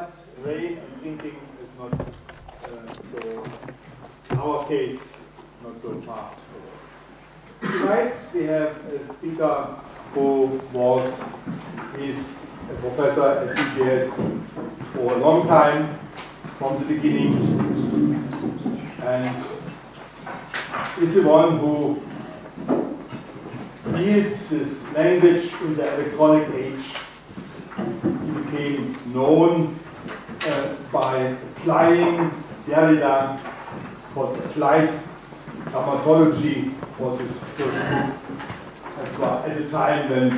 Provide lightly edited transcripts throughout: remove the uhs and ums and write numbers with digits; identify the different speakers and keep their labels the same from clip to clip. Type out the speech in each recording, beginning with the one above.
Speaker 1: but Ray and thinking is not so, in our case, not so far. Tonight we have a speaker who is a professor at UGS for a long time, from the beginning, and is the one who deals with language in the electronic age. He became known by applying Derrida, what applied grammatology was his first book. And so at a time when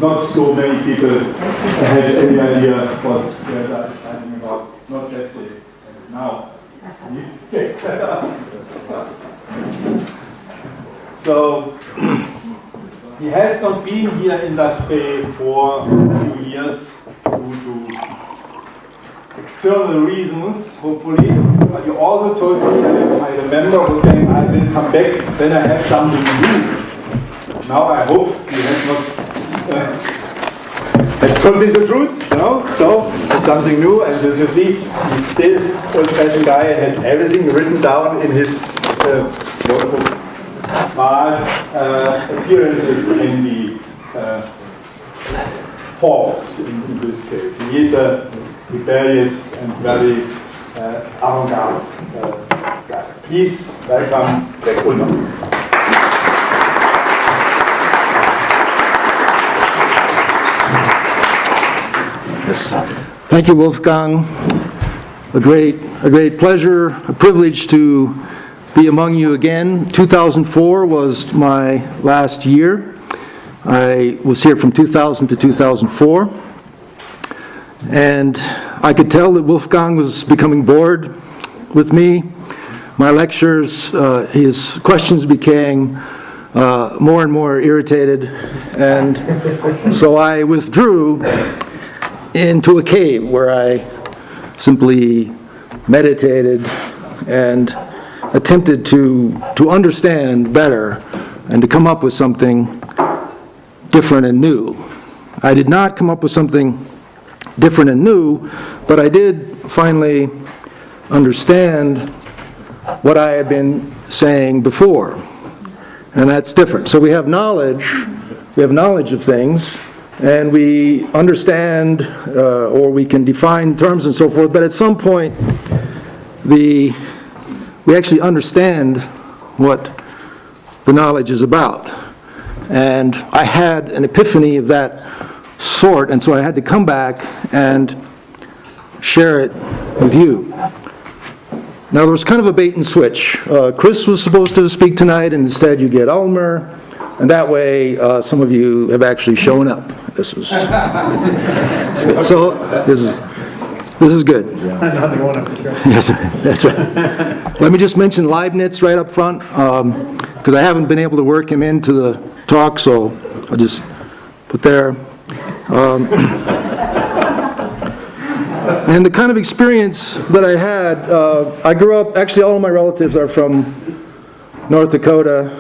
Speaker 1: not so many people had any idea what Derrida is writing about, not let's say now. So he has not been here in Das Fe for a few years due to external reasons, hopefully. But you also told me, I remember, saying I will come back when I have something new. Now I hope he has told me the truth, you know? So it's something new, and as you see, he's still old-fashioned guy and has everything written down in his notebooks. But appearances can be false in this case. He is a rebellious and very avant-garde guy. Please welcome Gregory Ulmer.
Speaker 2: Yes. Thank you, Wolfgang. A great pleasure, a privilege to be among you again. 2004 was my last year. I was here from 2000 to 2004. And I could tell that Wolfgang was becoming bored with me. My lectures, his questions became more and more irritated. And so I withdrew into a cave where I simply meditated and attempted to understand better and to come up with something different and new. I did not come up with something different and new, but I did finally understand what I had been saying before, and that's different. So we have knowledge of things, and we understand or we can define terms and so forth, but at some point we actually understand what the knowledge is about. And I had an epiphany of that sort, and so I had to come back and share it with you. Now, there was kind of a bait and switch. Chris was supposed to speak tonight, and instead you get Ulmer, and that way some of you have actually shown up. This is good. So this is good. Yes, that's right. Let me just mention Leibniz right up front, because I haven't been able to work him into the talk, so I'll just put there. And the kind of experience that I had, I grew up, actually all of my relatives are from North Dakota.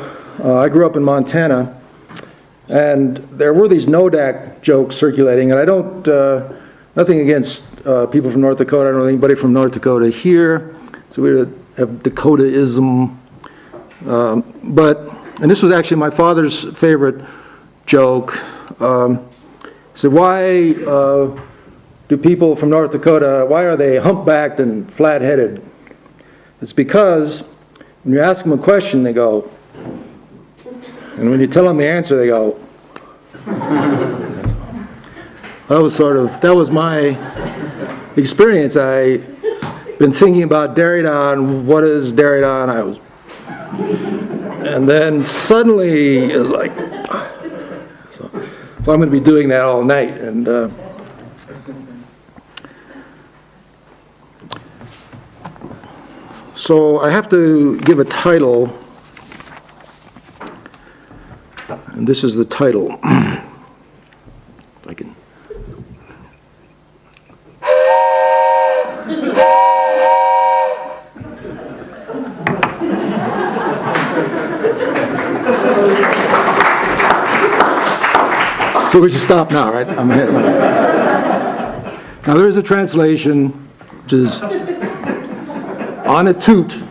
Speaker 2: I grew up in Montana, and there were these Nodak jokes circulating, and I don't, nothing against people from North Dakota. I don't know anybody from North Dakota here, so we have Dakotaism. And this was actually my father's favorite joke. He said, why do people from North Dakota, why are they humpbacked and flat-headed? It's because when you ask them a question, they go, and when you tell them the answer, they go. That was my experience. I've been thinking about Derrida and what is Derrida, and then suddenly it was like, so I'm going to be doing that all night. And so I have to give a title, and this is the title. If I can. So we should stop now, right? Now, there is a translation, which is on a toot,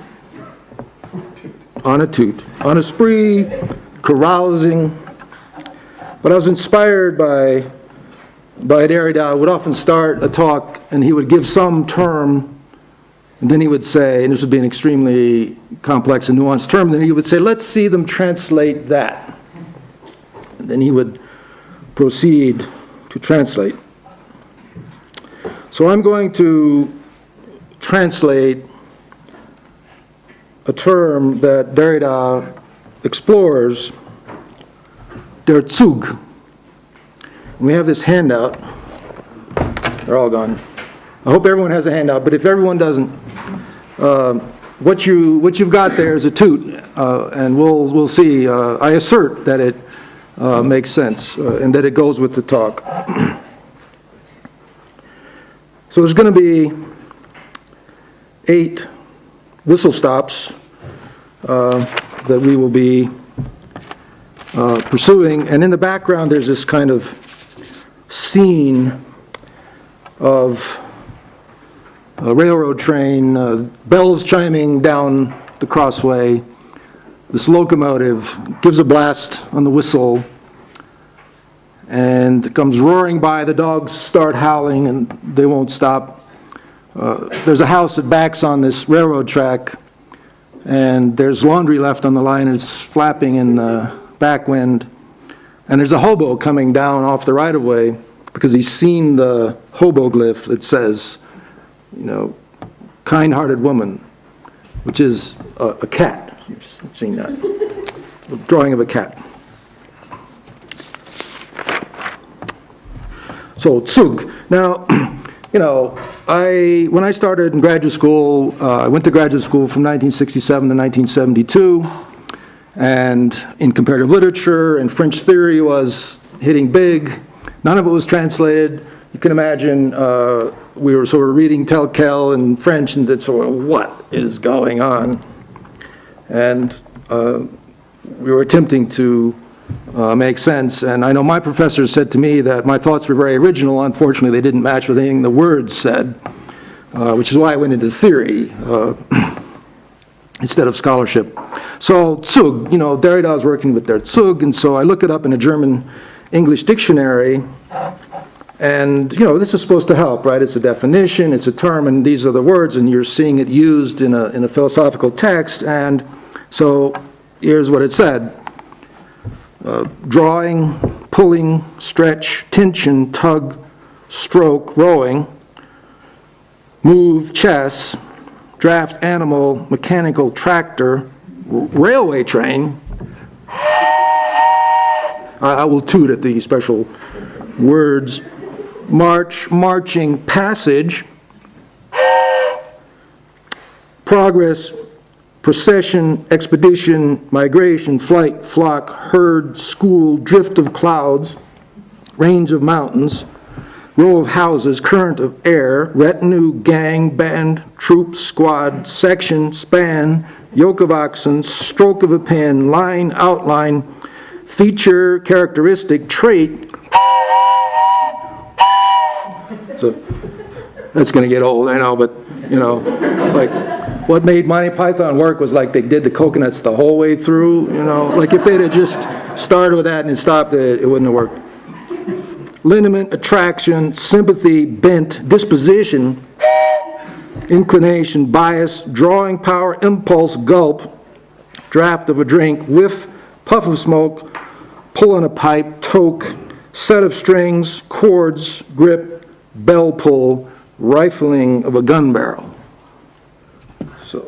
Speaker 2: on a spree, carousing. But I was inspired by Derrida. I would often start a talk, and he would give some term, and then he would say, and this would be an extremely complex and nuanced term, then he would say, let's see them translate that. And then he would proceed to translate. So I'm going to translate a term that Derrida explores, der Zug. We have this handout. They're all gone. I hope everyone has a handout, but if everyone doesn't, what you've got there is a toot, and we'll see. I assert that it makes sense and that it goes with the talk. So there's going to be 8 whistle stops that we will be pursuing, and in the background there's this kind of scene of a railroad train, bells chiming down the crossway. This locomotive gives a blast on the whistle and comes roaring by. The dogs start howling and they won't stop. There's a house that backs on this railroad track, and there's laundry left on the line, and it's flapping in the back wind. And there's a hobo coming down off the right-of-way because he's seen the hobo glyph that says, kind-hearted woman, which is a cat. You've seen that. A drawing of a cat. So, Zug. Now, when I started in graduate school, I went to graduate school from 1967 to 1972, and in comparative literature and French theory was hitting big. None of it was translated. You can imagine we were sort of reading tel quel in French, and it's sort of, what is going on? And we were attempting to make sense. And I know my professor said to me that my thoughts were very original. Unfortunately, they didn't match with anything the words said, which is why I went into theory instead of scholarship. So Zug, Derrida was working with der Zug, and so I look it up in a German-English dictionary, and this is supposed to help, right? It's a definition, it's a term, and these are the words, and you're seeing it used in a philosophical text. And so here's what it said. Drawing, pulling, stretch, tension, tug, stroke, rowing, move, chess, draft, animal, mechanical, tractor, railway train. I will toot at the special words. March, marching, passage, progress, procession, expedition, migration, flight, flock, herd, school, drift of clouds, range of mountains, row of houses, current of air, retinue, gang, band, troop, squad, section, span, yoke of oxen, stroke of a pen, line, outline, feature, characteristic, trait. So that's going to get old, I know, but like what made Monty Python work was like they did the coconuts the whole way through, like if they'd have just started with that and stopped it, it wouldn't have worked. Lineament, attraction, sympathy, bent, disposition, inclination, bias, drawing power, impulse, gulp, draft of a drink, whiff, puff of smoke, pull on a pipe, toke, set of strings, chords, grip, bell pull, rifling of a gun barrel. So,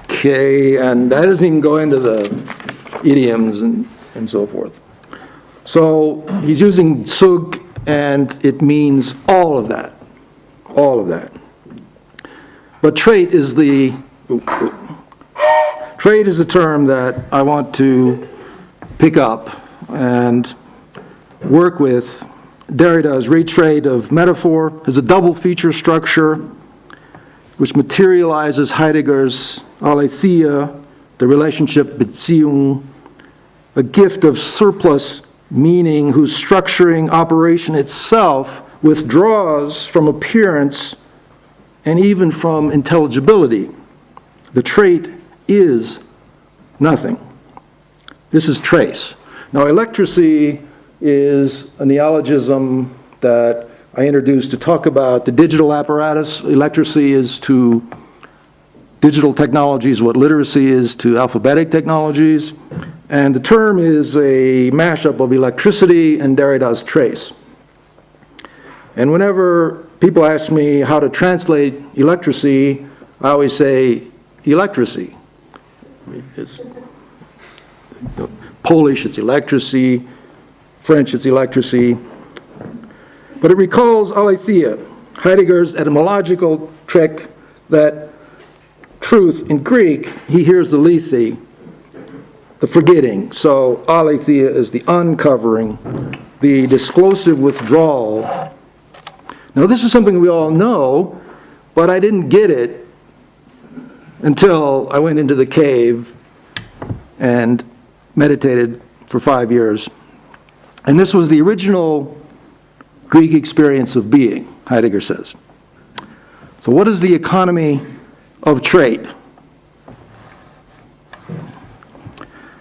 Speaker 2: okay, and that doesn't even go into the idioms and so forth. So he's using Zug, and it means all of that. All of that. But trait is a term that I want to pick up and work with. Derrida's retrait of metaphor has a double feature structure which materializes Heidegger's Aletheia, the relationship Beziehung, a gift of surplus meaning whose structuring operation itself withdraws from appearance and even from intelligibility. The trait is nothing. This is trace. Now, electracy is a neologism that I introduced to talk about the digital apparatus. Electracy is to digital technologies what literacy is to alphabetic technologies. And the term is a mashup of electricity and Derrida's trace. And whenever people ask me how to translate electracy, I always say electracy. It's Polish, it's electracy. French, it's electracy. But it recalls aletheia, Heidegger's etymological trick that truth in Greek, he hears the lethe, the forgetting. So aletheia is the uncovering, the disclosive withdrawal. Now this is something we all know, but I didn't get it until I went into the cave and meditated for 5 years. And this was the original Greek experience of being, Heidegger says. So what is the economy of trait?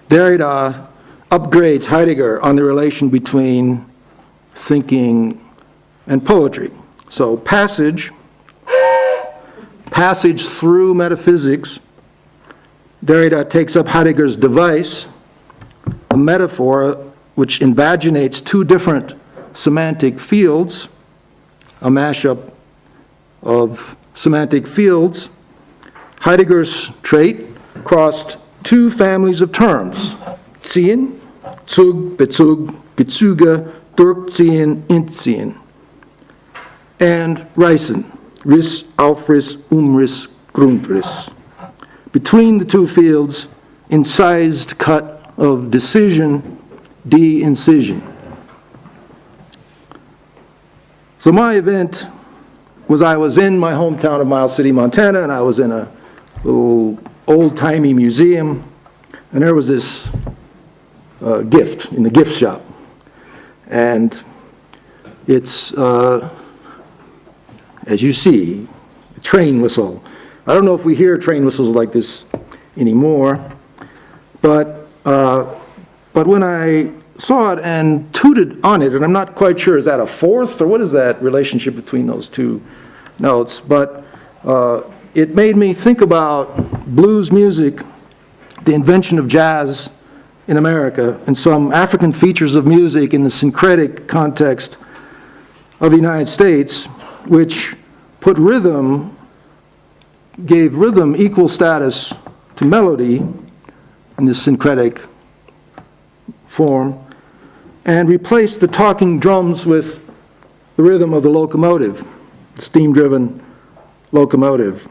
Speaker 2: Derrida upgrades Heidegger on the relation between thinking and poetry. So passage through metaphysics, Derrida takes up Heidegger's device, a metaphor which invaginates two different semantic fields, a mashup of semantic fields. Heidegger's trait crossed two families of terms, ziehen, Zug, Bezug, Bezüge, durchziehen, entziehen, and Reißen, Riss, Aufriss, Umriss, Grundriss. Between the two fields, incised cut of decision, de-incision. So my event was I was in my hometown of Miles City, Montana, and I was in a little old-timey museum, and there was this gift in the gift shop. And it's, as you see, a train whistle. I don't know if we hear train whistles like this anymore, but when I saw it and tooted on it, and I'm not quite sure, is that a fourth, or what is that relationship between those two notes? But it made me think about blues music, the invention of jazz in America, and some African features of music in the syncretic context of the United States, which put rhythm, gave rhythm equal status to melody in this syncretic form, and replaced the talking drums with the rhythm of the locomotive, the steam-driven locomotive,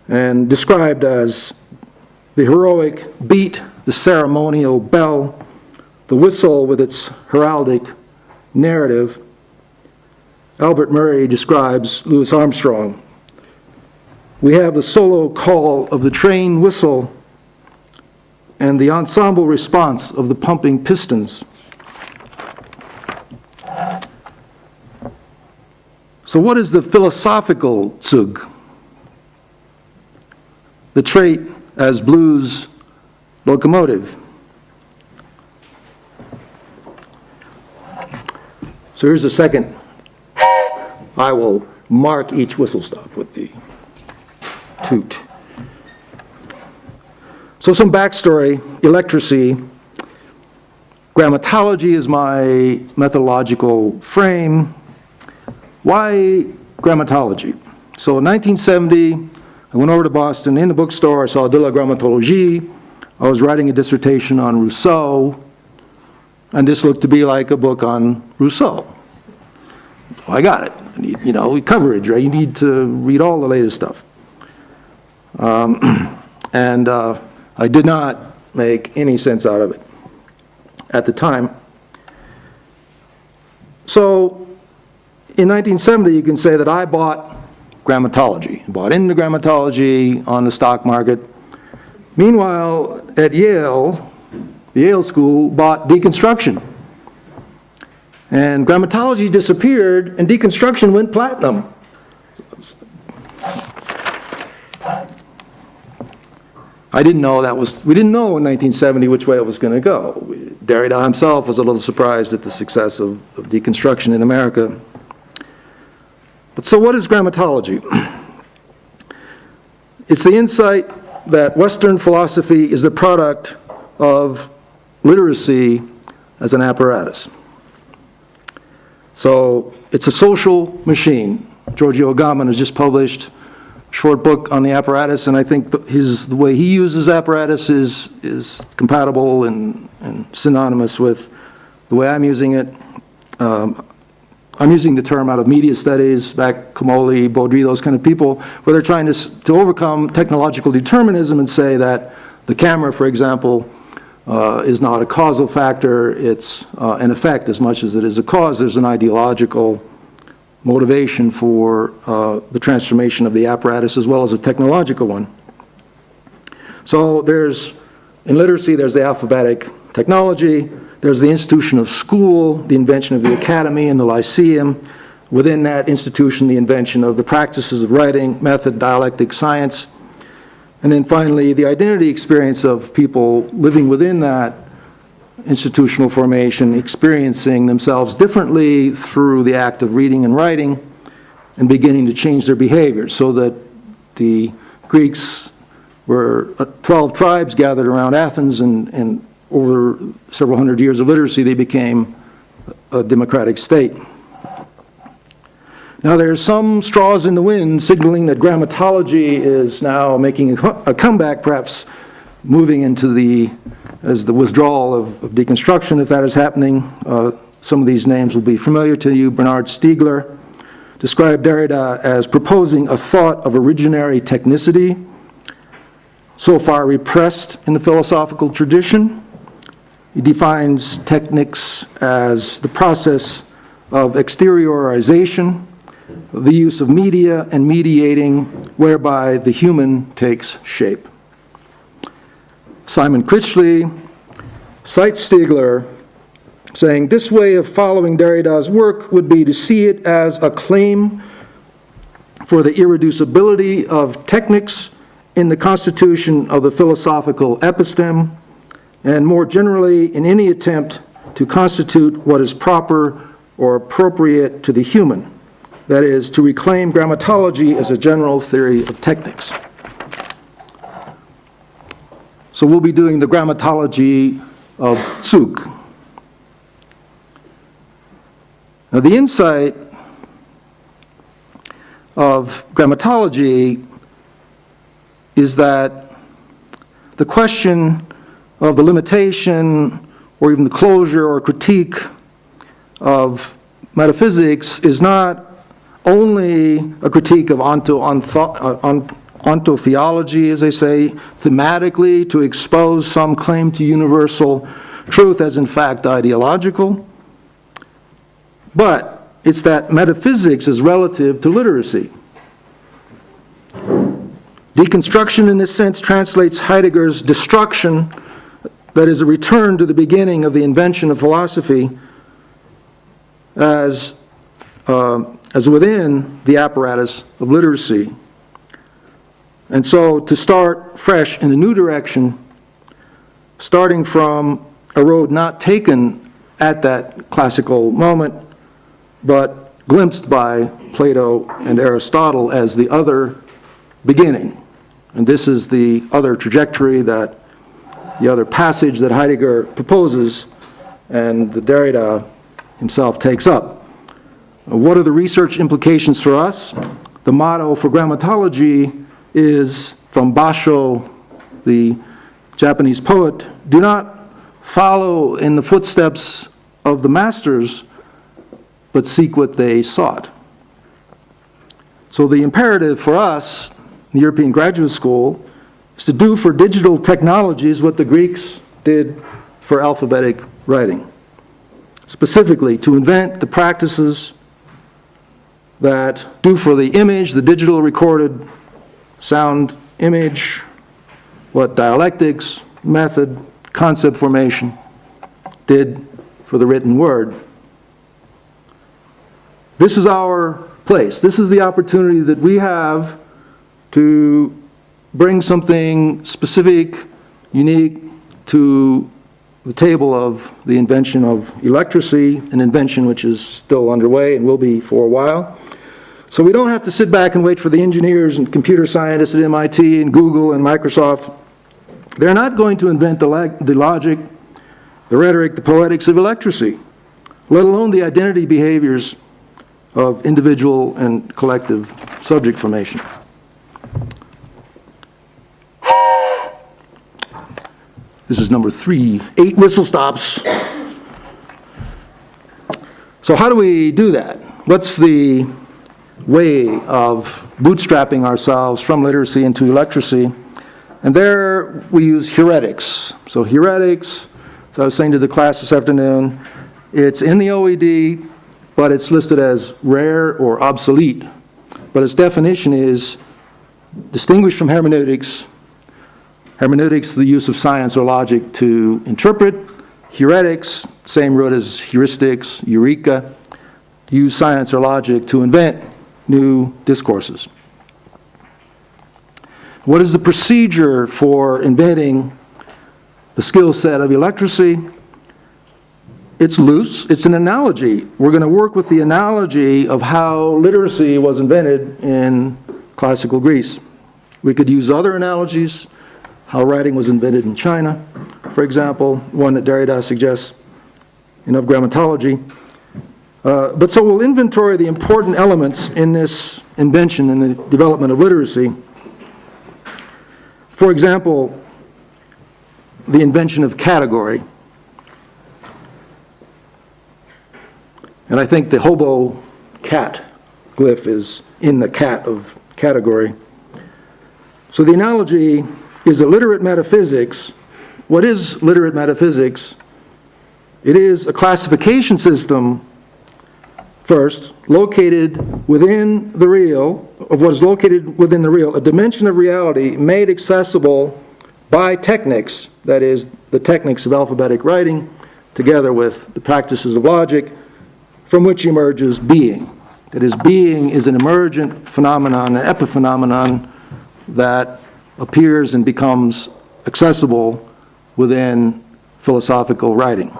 Speaker 2: and described as the heroic beat, the ceremonial bell, the whistle with its heraldic narrative. Albert Murray describes Louis Armstrong. We have the solo call of the train whistle and the ensemble response of the pumping pistons. So what is the philosophical Zug? The trait as blues locomotive. So here's the second. I will mark each whistle stop with the toot. So some backstory, electracy. Grammatology is my methodological frame. Why grammatology? So in 1970, I went over to Boston. In the bookstore, I saw De la Grammatologie. I was writing a dissertation on Rousseau, and this looked to be like a book on Rousseau. So I got it. I need, coverage, right? You need to read all the latest stuff. And I did not make any sense out of it at the time. So in 1970, you can say that I bought grammatology, bought into grammatology on the stock market. Meanwhile, at Yale, the Yale School bought deconstruction. And grammatology disappeared, and deconstruction went platinum. We didn't know in 1970 which way it was going to go. Derrida himself was a little surprised at the success of deconstruction in America. But so what is grammatology? It's the insight that Western philosophy is the product of literacy as an apparatus. So it's a social machine. Giorgio Agamben has just published a short book on the apparatus, and I think the way he uses apparatus is compatible and synonymous with the way I'm using it. I'm using the term out of media studies, back Comolli, Baudry, those kind of people, where they're trying to overcome technological determinism and say that the camera, for example, is not a causal factor, it's an effect as much as it is a cause. There's an ideological motivation for the transformation of the apparatus as well as a technological one. So in literacy, there's the alphabetic technology, there's the institution of school, the invention of the academy and the lyceum. Within that institution, the invention of the practices of writing, method, dialectic, science. And then finally, the identity experience of people living within that institutional formation, experiencing themselves differently through the act of reading and writing, and beginning to change their behavior, so that the Greeks were 12 tribes gathered around Athens, and over several hundred years of literacy, they became a democratic state. Now, there's some straws in the wind signaling that grammatology is now making a comeback, perhaps moving into the withdrawal of deconstruction, if that is happening. Some of these names will be familiar to you. Bernard Stiegler described Derrida as proposing a thought of originary technicity, so far repressed in the philosophical tradition. He defines technics as the process of exteriorization, the use of media and mediating, whereby the human takes shape. Simon Critchley cites Stiegler saying, this way of following Derrida's work would be to see it as a claim for the irreducibility of techniques in the constitution of the philosophical episteme, and more generally in any attempt to constitute what is proper or appropriate to the human. That is, to reclaim grammatology as a general theory of techniques. So we'll be doing the grammatology of Zug. Now, the insight of grammatology is that the question of the limitation or even the closure or critique of metaphysics is not only a critique of ontotheology, as they say, thematically to expose some claim to universal truth as in fact ideological, but it's that metaphysics is relative to literacy. Deconstruction in this sense translates Heidegger's destruction, that is a return to the beginning of the invention of philosophy, as within the apparatus of literacy. And so to start fresh in a new direction, starting from a road not taken at that classical moment, but glimpsed by Plato and Aristotle as the other beginning. And this is the other trajectory, the other passage that Heidegger proposes and that Derrida himself takes up. What are the research implications for us? The motto for grammatology is from Basho, the Japanese poet, do not follow in the footsteps of the masters, but seek what they sought. So the imperative for us, the European Graduate School, is to do for digital technologies what the Greeks did for alphabetic writing. Specifically, to invent the practices that do for the image, the digital recorded sound image, what dialectics, method, concept formation did for the written word. this is our place. This is the opportunity that we have to bring something specific, unique to the table of the invention of electricity, an invention which is still underway and will be for a while. So we don't have to sit back and wait for the engineers and computer scientists at MIT and Google and Microsoft. They're not going to invent the logic, the rhetoric, the poetics of electricity, let alone the identity behaviors of individual and collective subject formation. This is number 3, 8 whistle stops. So how do we do that? What's the way of bootstrapping ourselves from literacy into electricity? And there we use Heuretics. So Heuretics, as I was saying to the class this afternoon, it's in the OED, but it's listed as rare or obsolete. But its definition is distinguished from hermeneutics. Hermeneutics, the use of science or logic to interpret. Heuretics, same root as heuristics, eureka, use science or logic to invent new discourses. What is the procedure for inventing the skill set of electricity? It's loose. It's an analogy. We're going to work with the analogy of how literacy was invented in classical Greece. We could use other analogies, how writing was invented in China, for example, one that Derrida suggests in Of Grammatology. But so we'll inventory the important elements in this invention and the development of literacy. For example, the invention of category. And I think the hobo cat glyph is in the cat of category. So the analogy is a literate metaphysics. What is literate metaphysics? It is a classification system, first, located within the real, of what is located within the real, a dimension of reality made accessible by techniques, that is, the techniques of alphabetic writing, together with the practices of logic, from which emerges being. That is, being is an emergent phenomenon, an epiphenomenon that appears and becomes accessible within philosophical writing.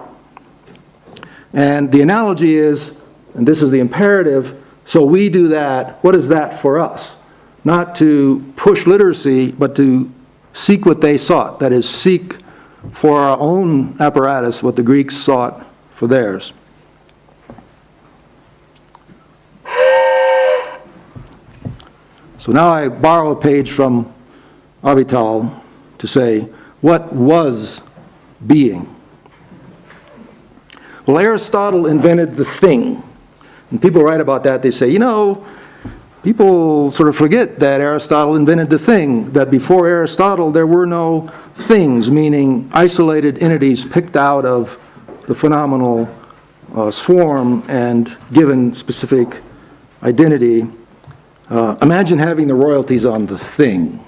Speaker 2: And the analogy is, and this is the imperative, so we do that. What is that for us? Not to push literacy, but to seek what they sought. That is, seek for our own apparatus what the Greeks sought for theirs. So now I borrow a page from Avital to say, what was being? Well, Aristotle invented the thing. And people write about that, they say, people sort of forget that Aristotle invented the thing, that before Aristotle there were no things, meaning isolated entities picked out of the phenomenal swarm and given specific identity. Imagine having the royalties on the thing.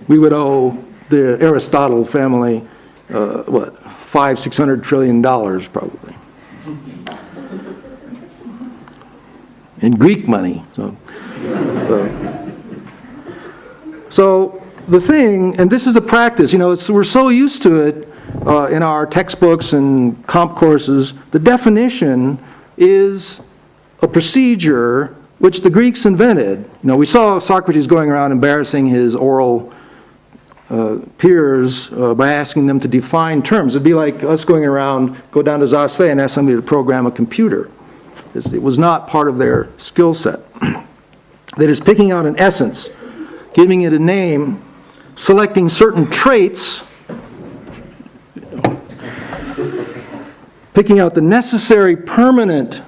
Speaker 2: We would owe the Aristotle family, $500-600 trillion probably. In Greek money. So the thing, and this is a practice, we're so used to it in our textbooks and comp courses. The definition is a procedure which the Greeks invented. We saw Socrates going around embarrassing his oral peers by asking them to define terms. It'd be like us go down to Zasve and ask somebody to program a computer. It was not part of their skill set. That is, picking out an essence, giving it a name, selecting certain traits, picking out the necessary permanent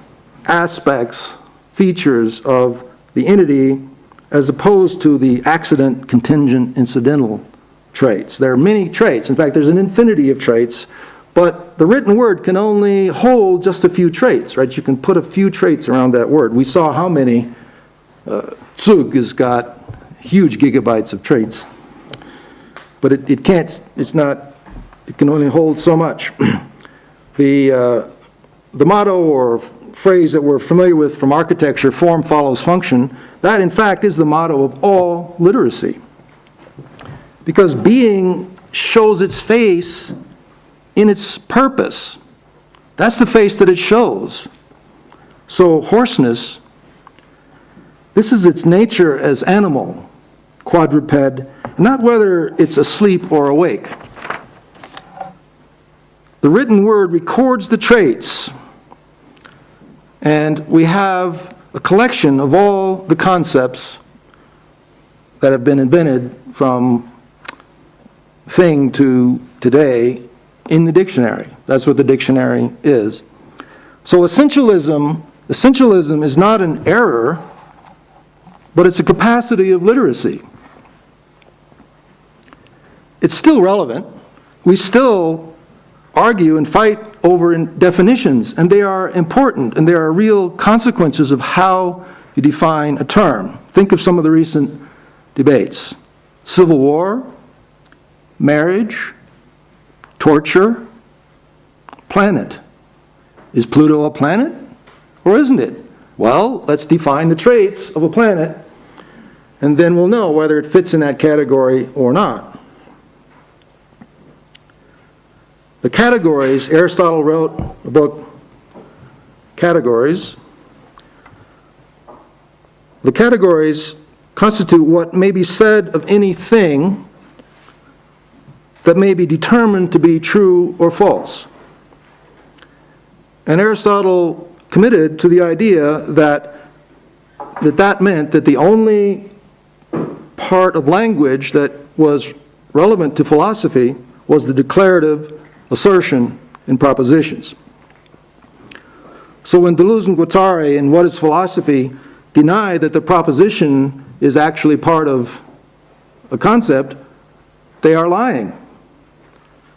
Speaker 2: aspects, features of the entity, as opposed to the accident, contingent, incidental traits. There are many traits. In fact, there's an infinity of traits, but the written word can only hold just a few traits, right? You can put a few traits around that word. We saw how many. Zug has got huge gigabytes of traits, but it can only hold so much. The motto or phrase that we're familiar with from architecture, form follows function, that in fact is the motto of all literacy. Because being shows its face in its purpose. That's the face that it shows. So hoarseness, this is its nature as animal, quadruped, not whether it's asleep or awake. The written word records the traits, and we have a collection of all the concepts that have been invented from thing to today in the dictionary. That's what the dictionary is. So essentialism is not an error, but it's a capacity of literacy. It's still relevant. We still argue and fight over definitions, and they are important, and there are real consequences of how you define a term. Think of some of the recent debates. Civil war, marriage, torture, planet. Is Pluto a planet, or isn't it? Well, let's define the traits of a planet, and then we'll know whether it fits in that category or not. The categories, Aristotle wrote a book, Categories. The categories constitute what may be said of anything that may be determined to be true or false. And Aristotle committed to the idea that meant that the only part of language that was relevant to philosophy was the declarative assertion in propositions. So when Deleuze and Guattari in What is Philosophy deny that the proposition is actually part of a concept, they are lying.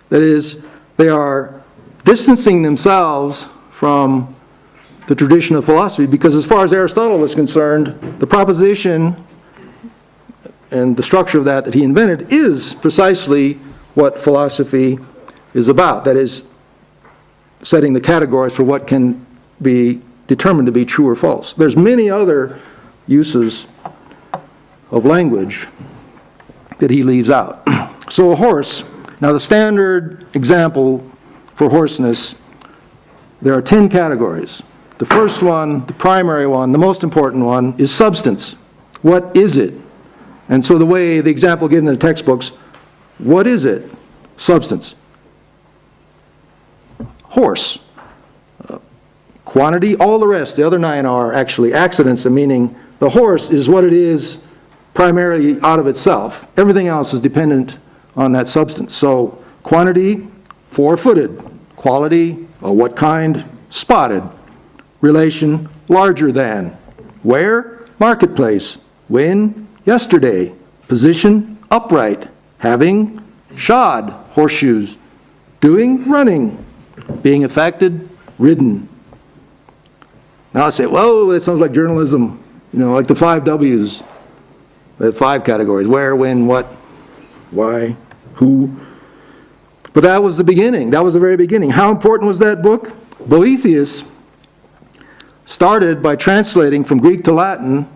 Speaker 2: That is, they are distancing themselves from the tradition of philosophy, because as far as Aristotle was concerned, the proposition and the structure of that he invented is precisely what philosophy is about. That is, setting the categories for what can be determined to be true or false. There's many other uses of language that he leaves out. So a horse, now the standard example for hoarseness, there are 10 categories. The first one, the primary one, the most important one, is substance. What is it? And so the way the example given in the textbooks, what is it? Substance. Horse. Quantity, all the rest, the other 9 are actually accidents, meaning the horse is what it is primarily out of itself. Everything else is dependent on that substance. So quantity, 4-footed. Quality, what kind? Spotted. Relation, larger than. Where? Marketplace. When? Yesterday. Position, upright. Having, shod, horseshoes. Doing, running. Being affected, ridden. Now I say, whoa, that sounds like journalism. Like the 5 W's. The 5 categories. Where, when, what, why, who. But that was the beginning. That was the very beginning. How important was that book? Boethius started by translating from Greek to Latin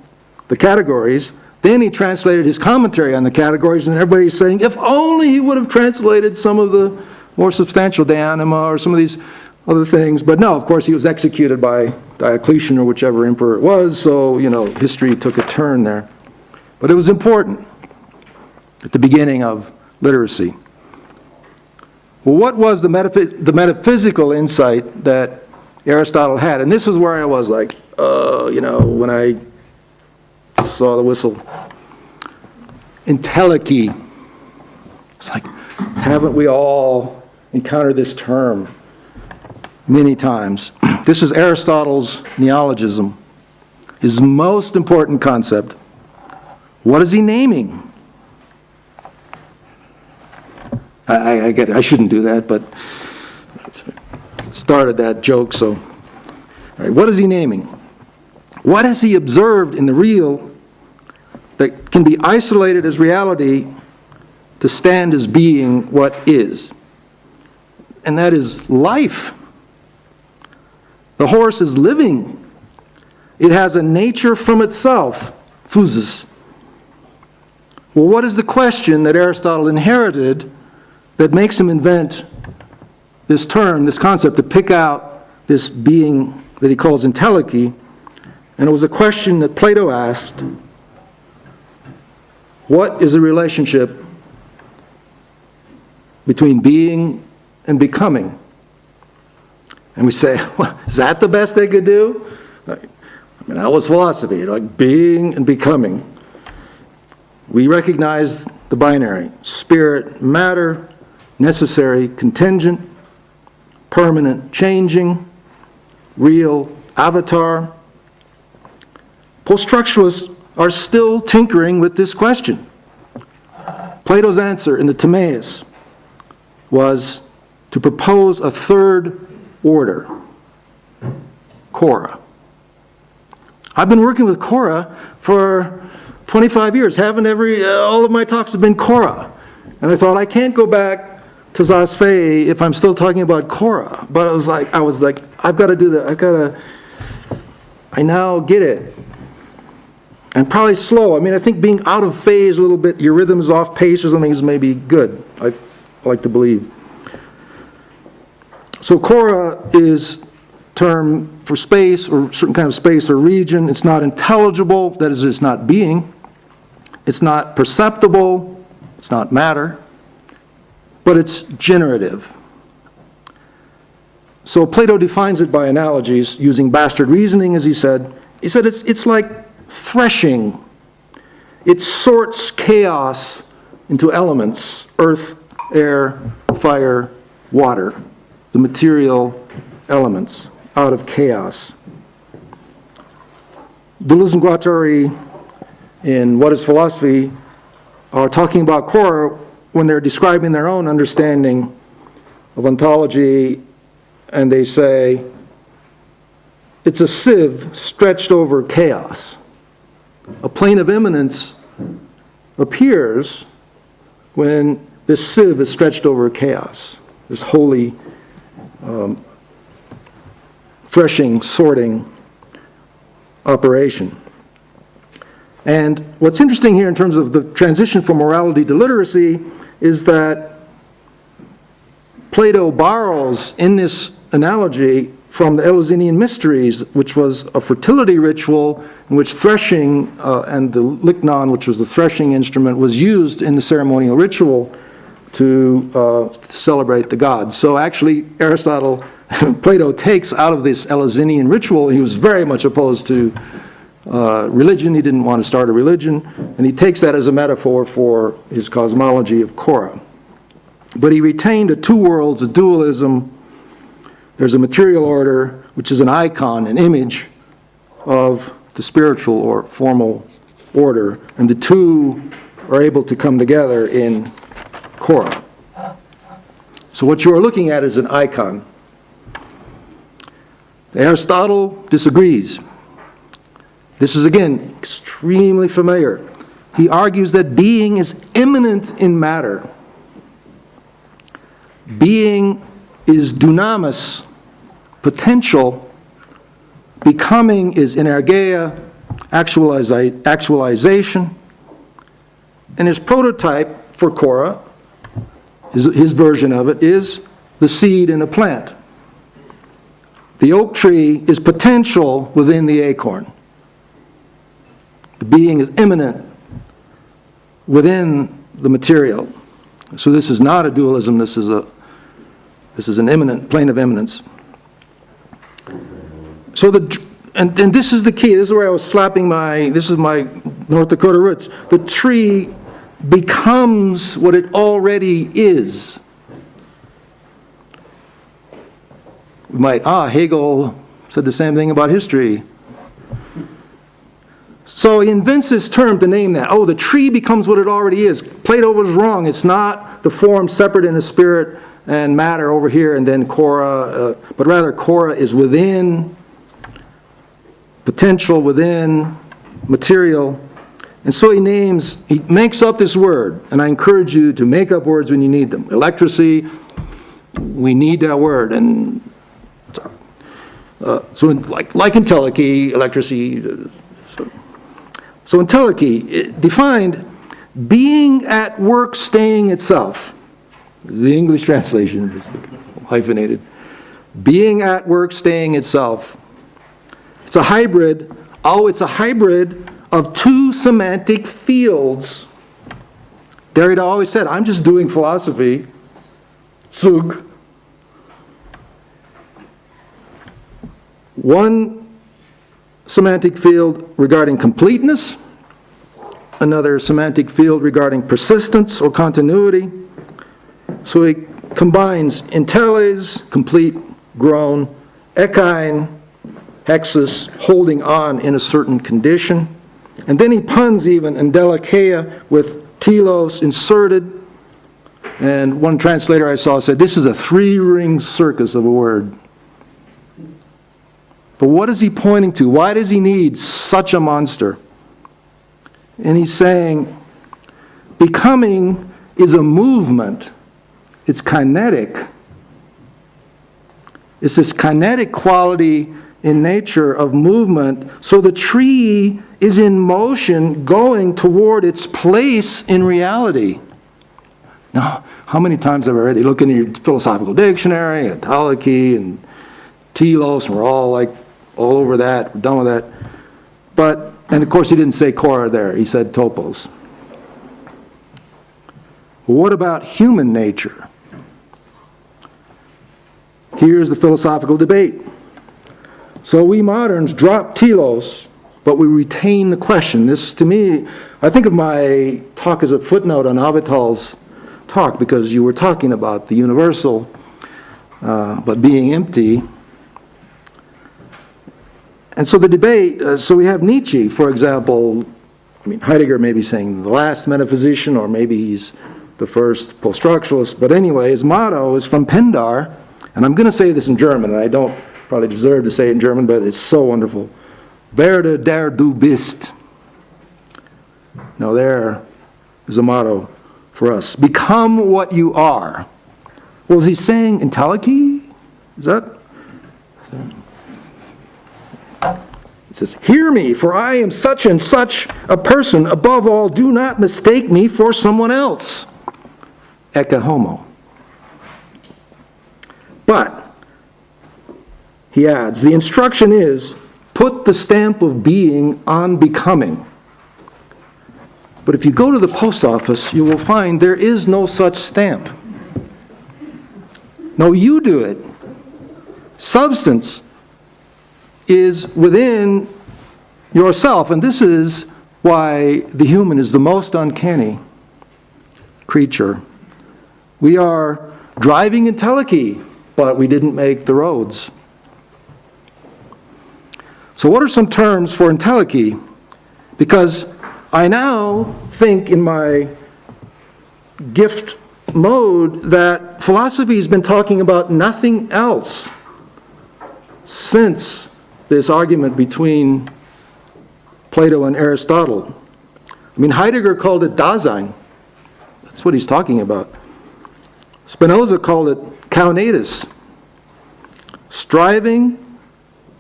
Speaker 2: the categories. Then he translated his commentary on the categories, and everybody's saying, if only he would have translated some of the more substantial De Anima or some of these other things. But no, of course, he was executed by Diocletian or whichever emperor it was, so, history took a turn there. But it was important at the beginning of literacy. Well, what was the metaphysical insight that Aristotle had? And this is where I was like, when I saw the whistle. Entelechy. It's like, haven't we all encountered this term many times? This is Aristotle's neologism, his most important concept. What is he naming? I get it. I shouldn't do that, but started that joke, so. All right, what is he naming? What has he observed in the real that can be isolated as reality to stand as being what is? And that is life. The horse is living. It has a nature from itself, physis. Well, what is the question that Aristotle inherited that makes him invent this term, this concept, to pick out this being that he calls entelechy? And it was a question that Plato asked: what is the relationship between being and becoming? And we say, well, is that the best they could do? I mean, that was philosophy, like being and becoming. We recognize the binary: spirit, matter, necessary, contingent, permanent, changing, real, avatar. Post-structuralists are still tinkering with this question. Plato's answer in the Timaeus was to propose a third order, Cora. I've been working with Cora for 25 years. All of my talks have been Cora. And I thought, I can't go back to Zosfei if I'm still talking about Cora. But I was like, I've got to do that. I now get it. And probably slow. I mean, I think being out of phase a little bit, your rhythm is off pace or something, is maybe good. I like to believe. So Cora is term for space, or certain kind of space or region. It's not intelligible, that is, it's not being. It's not perceptible, it's not matter, but it's generative. So Plato defines it by analogies, using bastard reasoning, as he said. He said it's like threshing. It sorts chaos into elements: earth, air, fire, water, the material elements, out of chaos. Deleuze and Guattari, in What is Philosophy, are talking about Cora when they're describing their own understanding of ontology, and they say it's a sieve stretched over chaos. A plane of immanence appears when this sieve is stretched over chaos, this holy threshing, sorting operation. And what's interesting here in terms of the transition from morality to literacy is that Plato borrows in this analogy from the Eleusinian Mysteries, which was a fertility ritual in which threshing and the lychnon, which was the threshing instrument, was used in the ceremonial ritual to celebrate the gods. So actually, Plato takes out of this Eleusinian ritual. He was very much opposed to religion. He didn't want to start a religion, and he takes that as a metaphor for his cosmology of Cora. But he retained a two worlds, a dualism. There's a material order, which is an icon, an image of the spiritual or formal order, and the two are able to come together in Cora. So what you are looking at is an icon. Aristotle disagrees. This is, again, extremely familiar. He argues that being is immanent in matter. Being is dunamis, potential. Becoming is energeia, actualization. And his prototype for Cora, his version of it, is the seed in a plant. The oak tree is potential within the acorn. The being is immanent within the material. So this is not a dualism, this is an immanent plane of immanence. So and this is the key. This is where I was slapping this is my North Dakota roots. The tree becomes what it already is. We might, Hegel said the same thing about history. So he invents this term to name that. The tree becomes what it already is. Plato was wrong. It's not the form separate in the spirit and matter over here and then Cora, but rather Cora is within, potential within, material. And so he makes up this word, and I encourage you to make up words when you need them. Electricity, we need that word, and Like entelechy, electricity. So entelechy defined being at work staying itself. The English translation is hyphenated. Being at work staying itself. It's a hybrid. It's a hybrid of two semantic fields. Derrida always said, I'm just doing philosophy. Zug. One semantic field regarding completeness, another semantic field regarding persistence or continuity. So he combines inteles, complete, grown, ekine, hexus, holding on in a certain condition. And then he puns even endelikeia with telos inserted. And one translator I saw said, this is a three-ring circus of a word. But what is he pointing to? Why does he need such a monster? And he's saying, becoming is a movement. It's kinetic. It's this kinetic quality in nature of movement. So the tree is in motion going toward its place in reality. Now, how many times have I read, you look in your philosophical dictionary, entelechy and telos, and we're all like, all over that, we're done with that. But, and of course he didn't say chora there, he said topos. Well, what about human nature? Here's the philosophical debate. So we moderns drop telos, but we retain the question. This, to me, I think of my talk as a footnote on Avital's talk, because you were talking about the universal, but being empty. And so the debate, so we have Nietzsche, for example. I mean, Heidegger may be saying the last metaphysician, or maybe he's the first post-structuralist. But anyway, his motto is from Pindar, and I'm going to say this in German, and I don't probably deserve to say it in German, but it's so wonderful. Werde der du bist. Now there is a motto for us. Become what you are. Well, is he saying entelechy? Is that? It says, hear me, for I am such and such a person. Above all, do not mistake me for someone else. Ecce homo. But, he adds, the instruction is, put the stamp of being on becoming. But if you go to the post office, you will find there is no such stamp. No, you do it. Substance is within yourself, and this is why the human is the most uncanny creature. We are driving entelechy, but we didn't make the roads. So what are some terms for entelechy? Because I now think in my gift mode that philosophy has been talking about nothing else since this argument between Plato and Aristotle. I mean, Heidegger called it Dasein. That's what he's talking about. Spinoza called it Kaunatus. Striving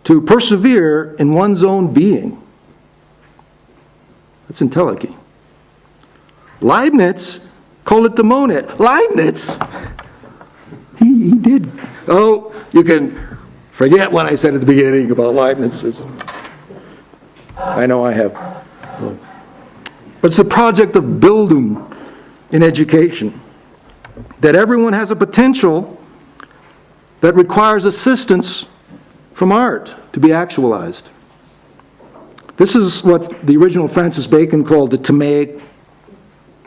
Speaker 2: to persevere in one's own being. That's entelechy. Leibniz called it the monad. Leibniz! He did. Oh, you can forget what I said at the beginning about Leibniz. I know I have. But it's the project of Bildung in education. That everyone has a potential that requires assistance from art to be actualized. This is what the original Francis Bacon called the Timaic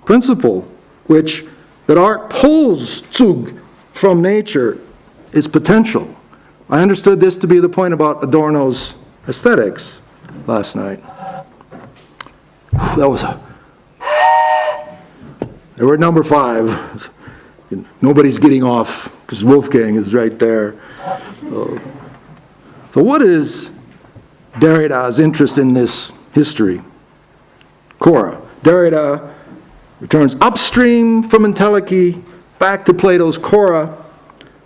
Speaker 2: principle, which that art pulls Zug from nature, is potential. I understood this to be the point about Adorno's aesthetics last night. That was they were at number 5. Nobody's getting off because Wolfgang is right there. So what is Derrida's interest in this history? Chora. Derrida returns upstream from entelechy back to Plato's chora,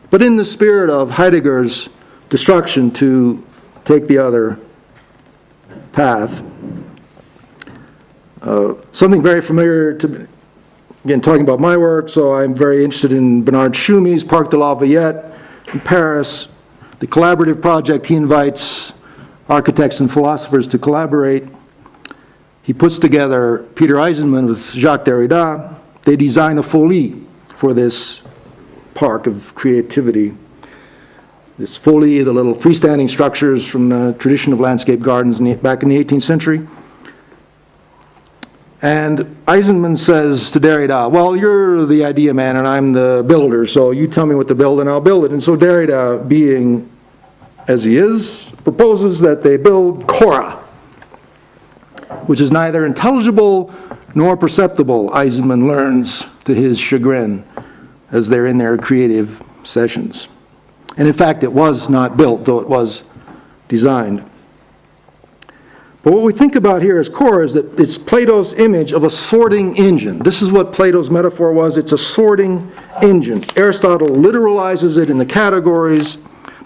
Speaker 2: but in the spirit of Heidegger's destruction to take the other path. Something very familiar to, again, talking about my work, so I'm very interested in Bernard Tschumy's Parc de la Villette in Paris, the collaborative project. He invites architects and philosophers to collaborate. He puts together Peter Eisenman with Jacques Derrida. They design a folie for this park of creativity. This folie, the little freestanding structures from the tradition of landscape gardens back in the 18th century. And Eisenman says to Derrida, well, you're the idea man and I'm the builder, so you tell me what to build and I'll build it. And so Derrida, being as he is, proposes that they build Cora, which is neither intelligible nor perceptible, Eisenman learns to his chagrin as they're in their creative sessions. And in fact, it was not built, though it was designed. But what we think about here as Cora is that it's Plato's image of a sorting engine. This is what Plato's metaphor was. It's a sorting engine. Aristotle literalizes it in the categories.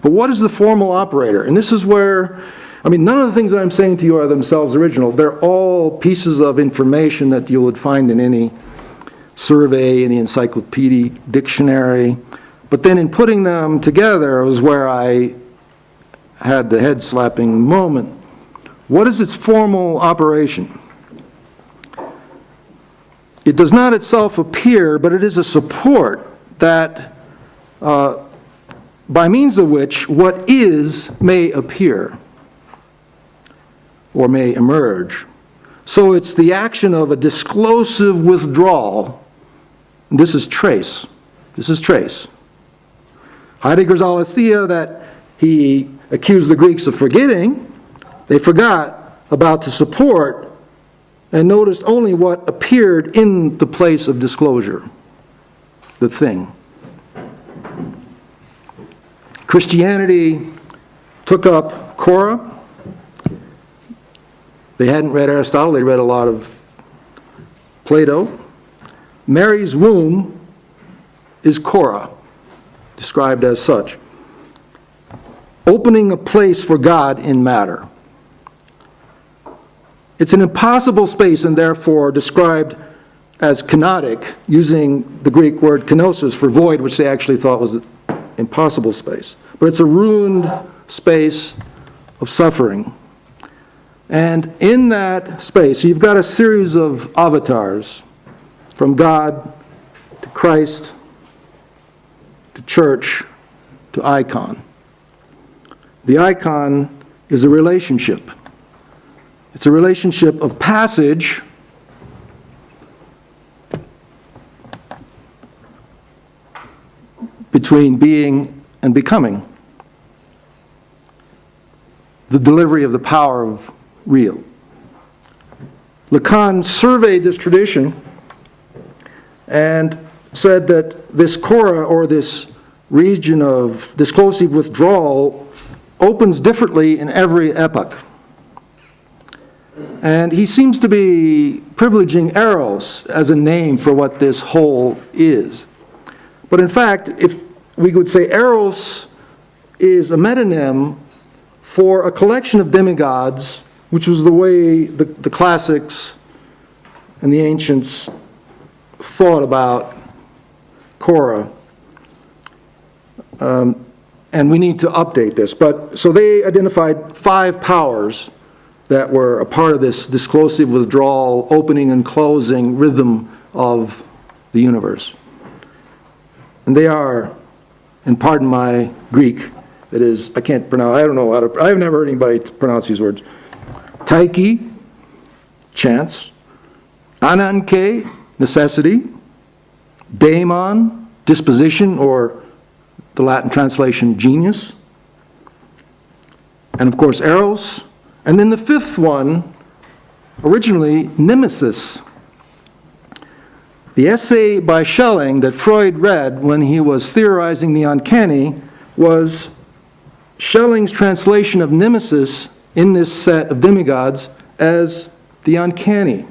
Speaker 2: But what is the formal operator? And this is where, I mean, none of the things that I'm saying to you are themselves original. They're all pieces of information that you would find in any survey, any encyclopedia, dictionary. But then in putting them together was where I had the head-slapping moment. What is its formal operation? It does not itself appear, but it is a support that, by means of which what is may appear or may emerge. So it's the action of a disclosive withdrawal. This is trace. This is trace. Heidegger's aletheia that he accused the Greeks of forgetting, they forgot about the support and noticed only what appeared in the place of disclosure, the thing. Christianity took up Cora. They hadn't read Aristotle, they read a lot of Plato. Mary's womb is Cora, described as such. Opening a place for God in matter. It's an impossible space and therefore described as kenotic, using the Greek word kenosis for void, which they actually thought was an impossible space. But it's a ruined space of suffering. And in that space, you've got a series of avatars, from God to Christ to church to icon. The icon is a relationship. It's a relationship of passage between being and becoming. The delivery of the power of real. Lacan surveyed this tradition and said that this Cora, or this region of disclosive withdrawal, opens differently in every epoch. And he seems to be privileging eros as a name for what this whole is. But in fact, if we would say eros is a metonym for a collection of demigods, which was the way the classics and the ancients thought about Cora. And we need to update this. But so they identified 5 powers that were a part of this disclosive withdrawal, opening and closing rhythm of the universe. And they are, and pardon my Greek, that is, I can't pronounce, I don't know how to, I've never heard anybody pronounce these words. Taiki, chance. Ananke, necessity. Daemon, disposition, or the Latin translation, genius. And of course, eros. And then the 5th one, originally, nemesis. The essay by Schelling that Freud read when he was theorizing the uncanny was Schelling's translation of nemesis in this set of demigods as the uncanny.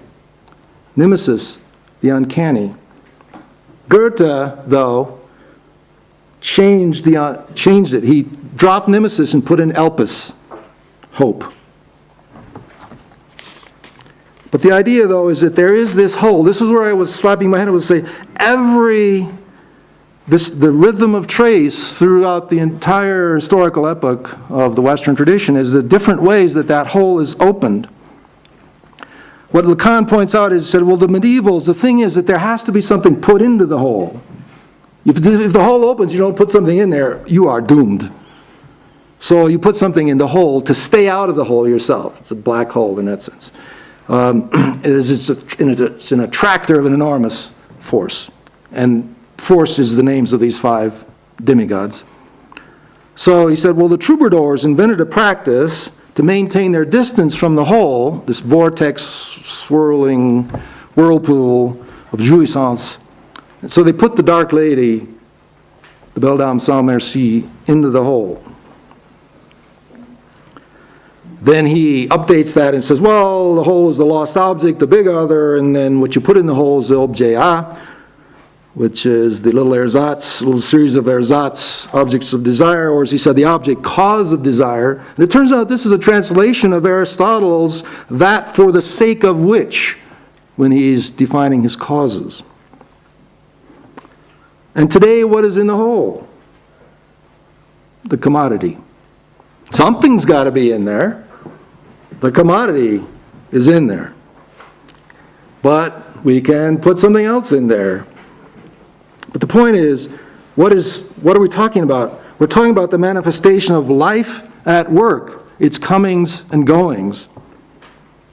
Speaker 2: Nemesis, the uncanny. Goethe, though, changed it. He drop nemesis and put in elpis, hope. But the idea, though, is that there is this whole. This is where I was slapping my head. I was saying, the rhythm of trace throughout the entire historical epoch of the Western tradition is the different ways that that hole is opened. What Lacan points out is, said, well, the medievals, the thing is that there has to be something put into the hole. If the hole opens, you don't put something in there, you are doomed. So you put something in the hole to stay out of the hole yourself. It's a black hole in that sense. It's an attractor of an enormous force. And force is the names of these 5 demigods. So he said, well, the troubadours invented a practice to maintain their distance from the hole, this vortex, swirling whirlpool of jouissance. And so they put the Dark Lady, the Belle Dame sans Merci, into the hole. Then he updates that and says, well, the hole is the lost object, the big other, and then what you put in the hole is the objet A, which is the little ersatz, little series of ersatz, objects of desire, or as he said, the object cause of desire. And it turns out this is a translation of Aristotle's that for the sake of which, when he's defining his causes. And today, what is in the hole? The commodity. Something's got to be in there. The commodity is in there. But we can put something else in there. But the point is, what are we talking about? We're talking about the manifestation of life at work, its comings and goings,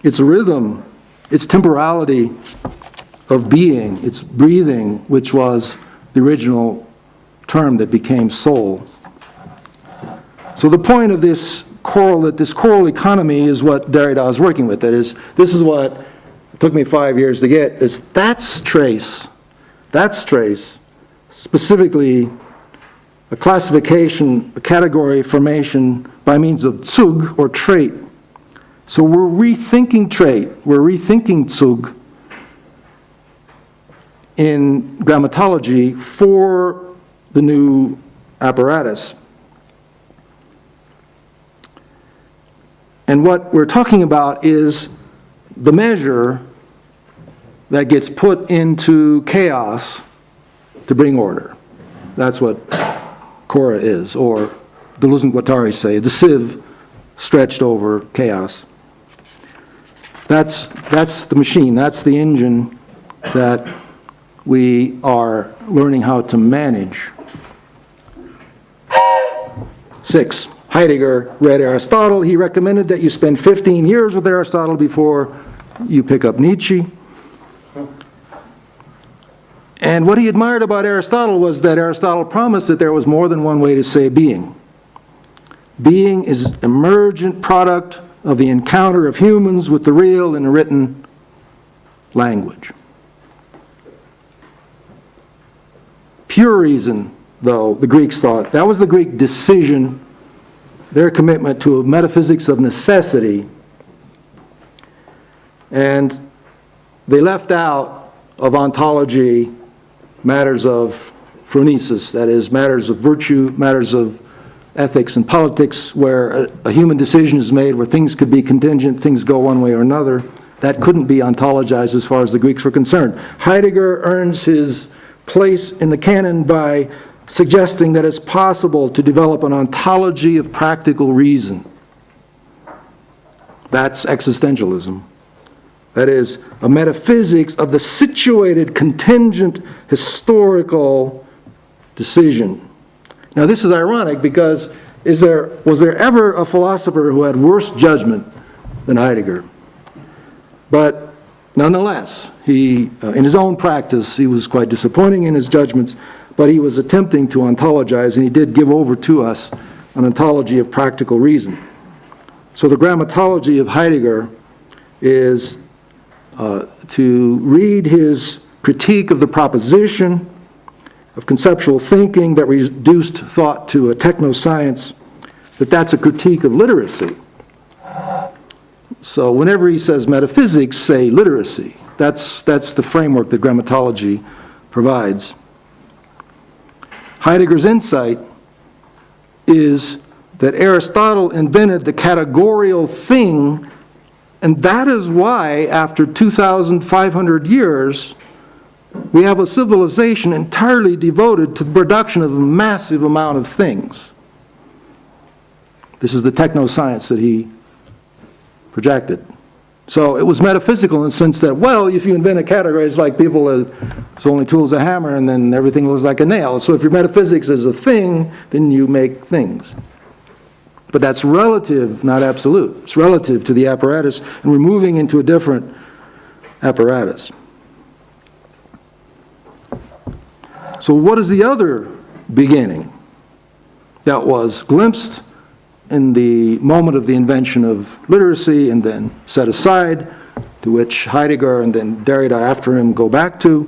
Speaker 2: its rhythm, its temporality of being, its breathing, which was the original term that became soul. So the point of this choral economy is what Derrida is working with. That is, this is what it took me 5 years to get, is that's trace, specifically a classification, a category formation by means of Zug or trait. So we're rethinking trait, we're rethinking Zug in grammatology for the new apparatus. And what we're talking about is the measure that gets put into chaos to bring order. That's what Cora is, or Deleuze and Guattari say, the sieve stretched over chaos. That's the machine, that's the engine that we are learning how to manage. 6. Heidegger read Aristotle. He recommended that you spend 15 years with Aristotle before you pick up Nietzsche. And what he admired about Aristotle was that Aristotle promised that there was more than one way to say being. Being is an emergent product of the encounter of humans with the real in written language. Pure reason, though, the Greeks thought, that was the Greek decision, their commitment to a metaphysics of necessity, and they left out of ontology matters of phronesis, that is, matters of virtue, matters of ethics and politics, where a human decision is made, where things could be contingent, things go one way or another. That couldn't be ontologized as far as the Greeks were concerned. Heidegger earns his place in the canon by suggesting that it's possible to develop an ontology of practical reason. That's existentialism. That is, a metaphysics of the situated, contingent, historical decision. Now this is ironic because was there ever a philosopher who had worse judgment than Heidegger? But nonetheless, he, in his own practice, he was quite disappointing in his judgments, but he was attempting to ontologize, and he did give over to us an ontology of practical reason. So the grammatology of Heidegger is to read his critique of the proposition, of conceptual thinking that reduced thought to a techno-science, that's a critique of literacy. So whenever he says metaphysics, say literacy. That's the framework that grammatology provides. Heidegger's insight is that Aristotle invented the categorial thing, and that is why, after 2,500 years, we have a civilization entirely devoted to the production of a massive amount of things. This is the techno-science that he projected. So it was metaphysical in the sense that, well, if you invent a category, it's like people, it's only tools a hammer, and then everything looks like a nail. So if your metaphysics is a thing, then you make things. But that's relative, not absolute. It's relative to the apparatus, and we're moving into a different apparatus. So what is the other beginning that was glimpsed in the moment of the invention of literacy and then set aside, to which Heidegger and then Derrida after him go back to?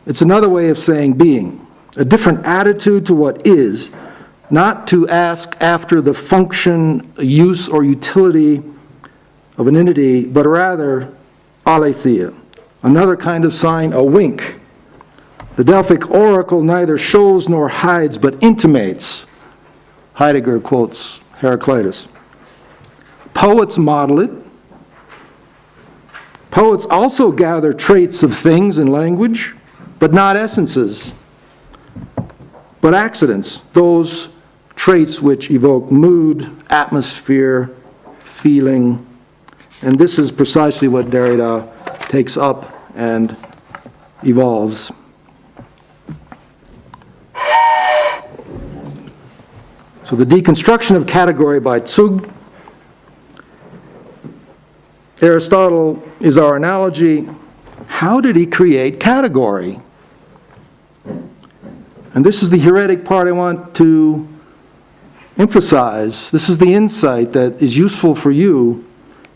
Speaker 2: It's another way of saying being, a different attitude to what is, not to ask after the function, use, or utility of an entity, but rather aletheia, another kind of sign, a wink. The Delphic oracle neither shows nor hides, but intimates. Heidegger quotes Heraclitus. Poets model it. Poets also gather traits of things in language, but not essences, but accidents, those traits which evoke mood, atmosphere, feeling. And this is precisely what Derrida takes up and evolves. So the deconstruction of category by Zug. Aristotle is our analogy. How did he create category? And this is the Heuretic part I want to emphasize. This is the insight that is useful for you.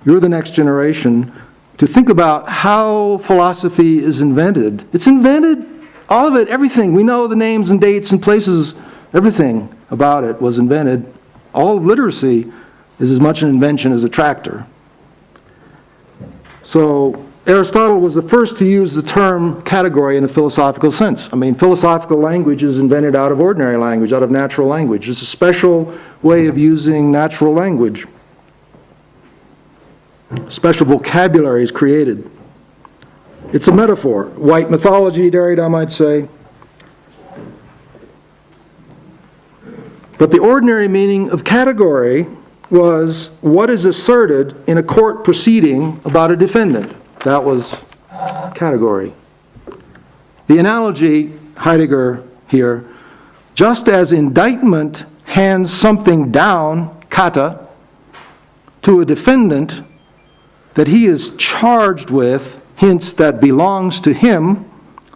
Speaker 2: You're the next generation to think about how philosophy is invented. It's invented, all of it, everything. We know the names and dates and places, everything about it was invented. All of literacy is as much an invention as a tractor. So Aristotle was the first to use the term category in a philosophical sense. I mean, philosophical language is invented out of ordinary language, out of natural language. It's a special way of using natural language. Special vocabulary is created. It's a metaphor. White mythology, Derrida might say. But the ordinary meaning of category was what is asserted in a court proceeding about a defendant. That was category. The analogy, Heidegger here, just as indictment hands something down, kata, to a defendant that he is charged with, hints that belongs to him,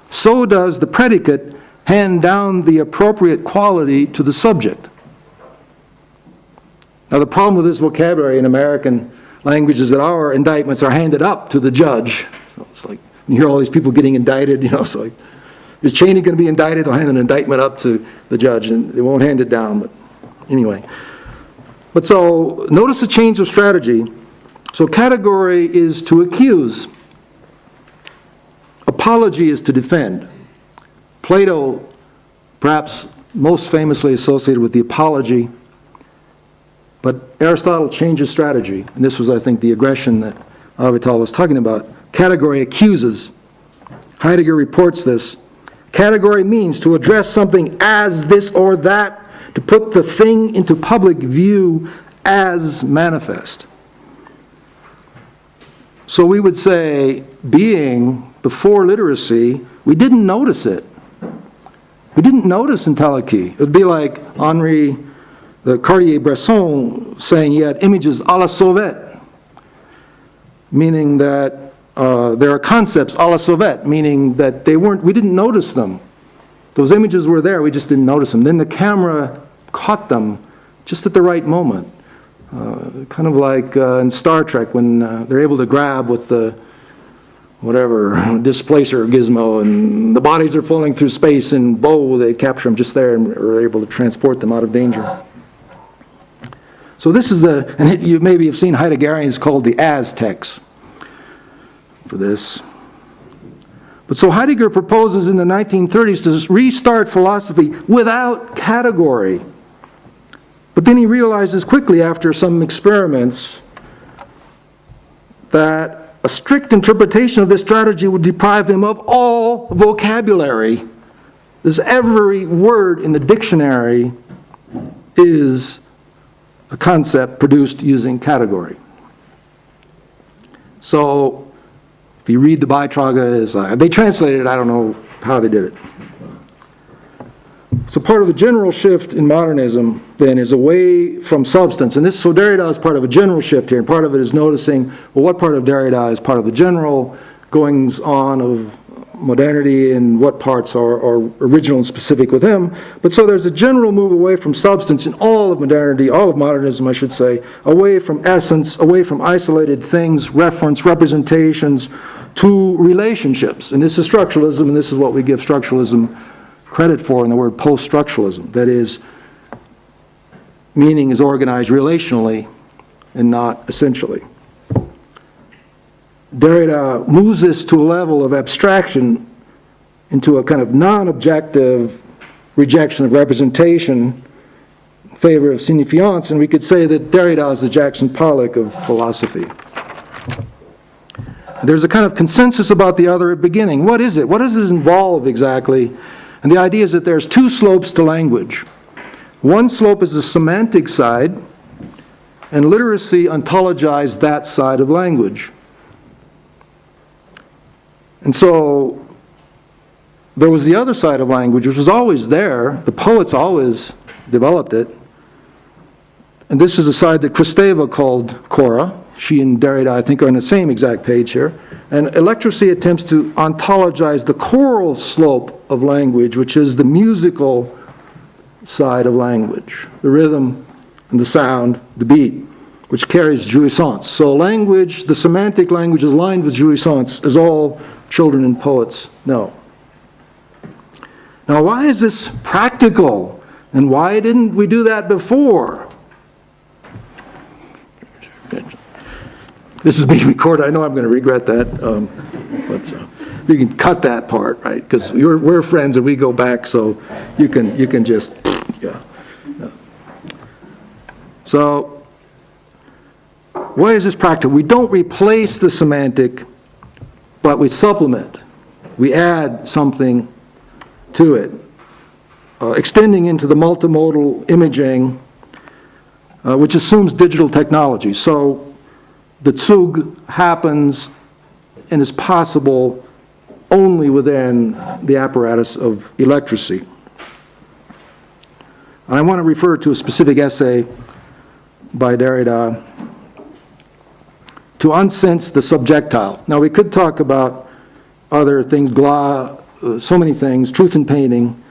Speaker 2: so does the predicate hand down the appropriate quality to the subject. Now, the problem with this vocabulary in American language is that our indictments are handed up to the judge. So it's like, you hear all these people getting indicted, it's like, is Cheney going to be indicted? They'll hand an indictment up to the judge, and they won't hand it down. But anyway. But so, notice the change of strategy. So, category is to accuse. Apology is to defend. Plato, perhaps most famously associated with the apology. But Aristotle changed his strategy, and this was, I think, the aggression that Avital was talking about. Category accuses. Heidegger reports this. Category means to address something as this or that, to put the thing into public view as manifest. So we would say, being before literacy, we didn't notice it. We didn't notice entelechy. It would be like Henri the Cartier-Bresson saying he had images à la Sauvette, meaning that there are concepts à la Sauvette, meaning that we didn't notice them. Those images were there, we just didn't notice them. Then the camera caught them just at the right moment. Kind of like in Star Trek when they're able to grab with the displacer gizmo, and the bodies are falling through space, and they capture them just there and are able to transport them out of danger. So this is and you maybe have seen Heideggerians called the Aztecs for this. But so Heidegger proposes in the 1930s to restart philosophy without category. But then he realizes quickly after some experiments that a strict interpretation of this strategy would deprive him of all vocabulary. This every word in the dictionary is a concept produced using category. So, if you read the Beitrage, they translated it, I don't know how they did it. So part of the general shift in modernism, then, is away from substance. And so Derrida is part of a general shift here. And part of it is noticing, well, what part of Derrida is part of the general goings-on of modernity and what parts are original and specific with him. But so there's a general move away from substance in all of modernity, all of modernism, I should say, away from essence, away from isolated things, reference, representations, to relationships. And this is structuralism, and this is what we give structuralism credit for in the word post-structuralism. That is, meaning is organized relationally and not essentially. Derrida moves this to a level of abstraction into a kind of non-objective rejection of representation in favor of signifiance, and we could say that Derrida is the Jackson Pollock of philosophy. There's a kind of consensus about the other at beginning. What is it? What does this involve exactly? And the idea is that there's two slopes to language. One slope is the semantic side, and literacy ontologized that side of language. And so there was the other side of language, which was always there. The poets always developed it. And this is a side that Kristeva called Cora. She and Derrida, I think, are on the same exact page here. And electracy attempts to ontologize the choral slope of language, which is the musical side of language, the rhythm and the sound, the beat, which carries jouissance. So language, the semantic language is lined with jouissance, as all children and poets know. Now, why is this practical? And why didn't we do that before? This is being recorded. I know I'm going to regret that, but you can cut that part, right? Because we're friends and we go back, so you can just, yeah. So, why is this practical? We don't replace the semantic, but we supplement. We add something to it, extending into the multimodal imaging, which assumes digital technology. So, the Zug happens and is possible only within the apparatus of electracy. And I want to refer to a specific essay by Derrida to unsense the subjectile. Now, we could talk about other things, so many things, truth in painting.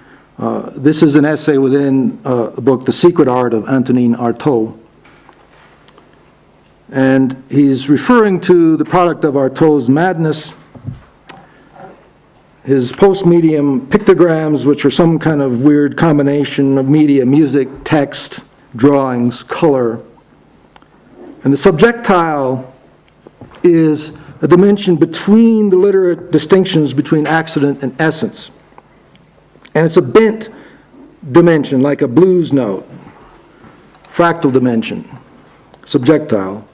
Speaker 2: This is an essay within a book, The Secret Art of Antonin Artaud. And he's referring to the product of Artaud's madness, his post-medium pictograms, which are some kind of weird combination of media, music, text, drawings, color. And the subjectile is a dimension between the literate distinctions between accident and essence. And it's a bent dimension, like a blues note, fractal dimension, subjectile.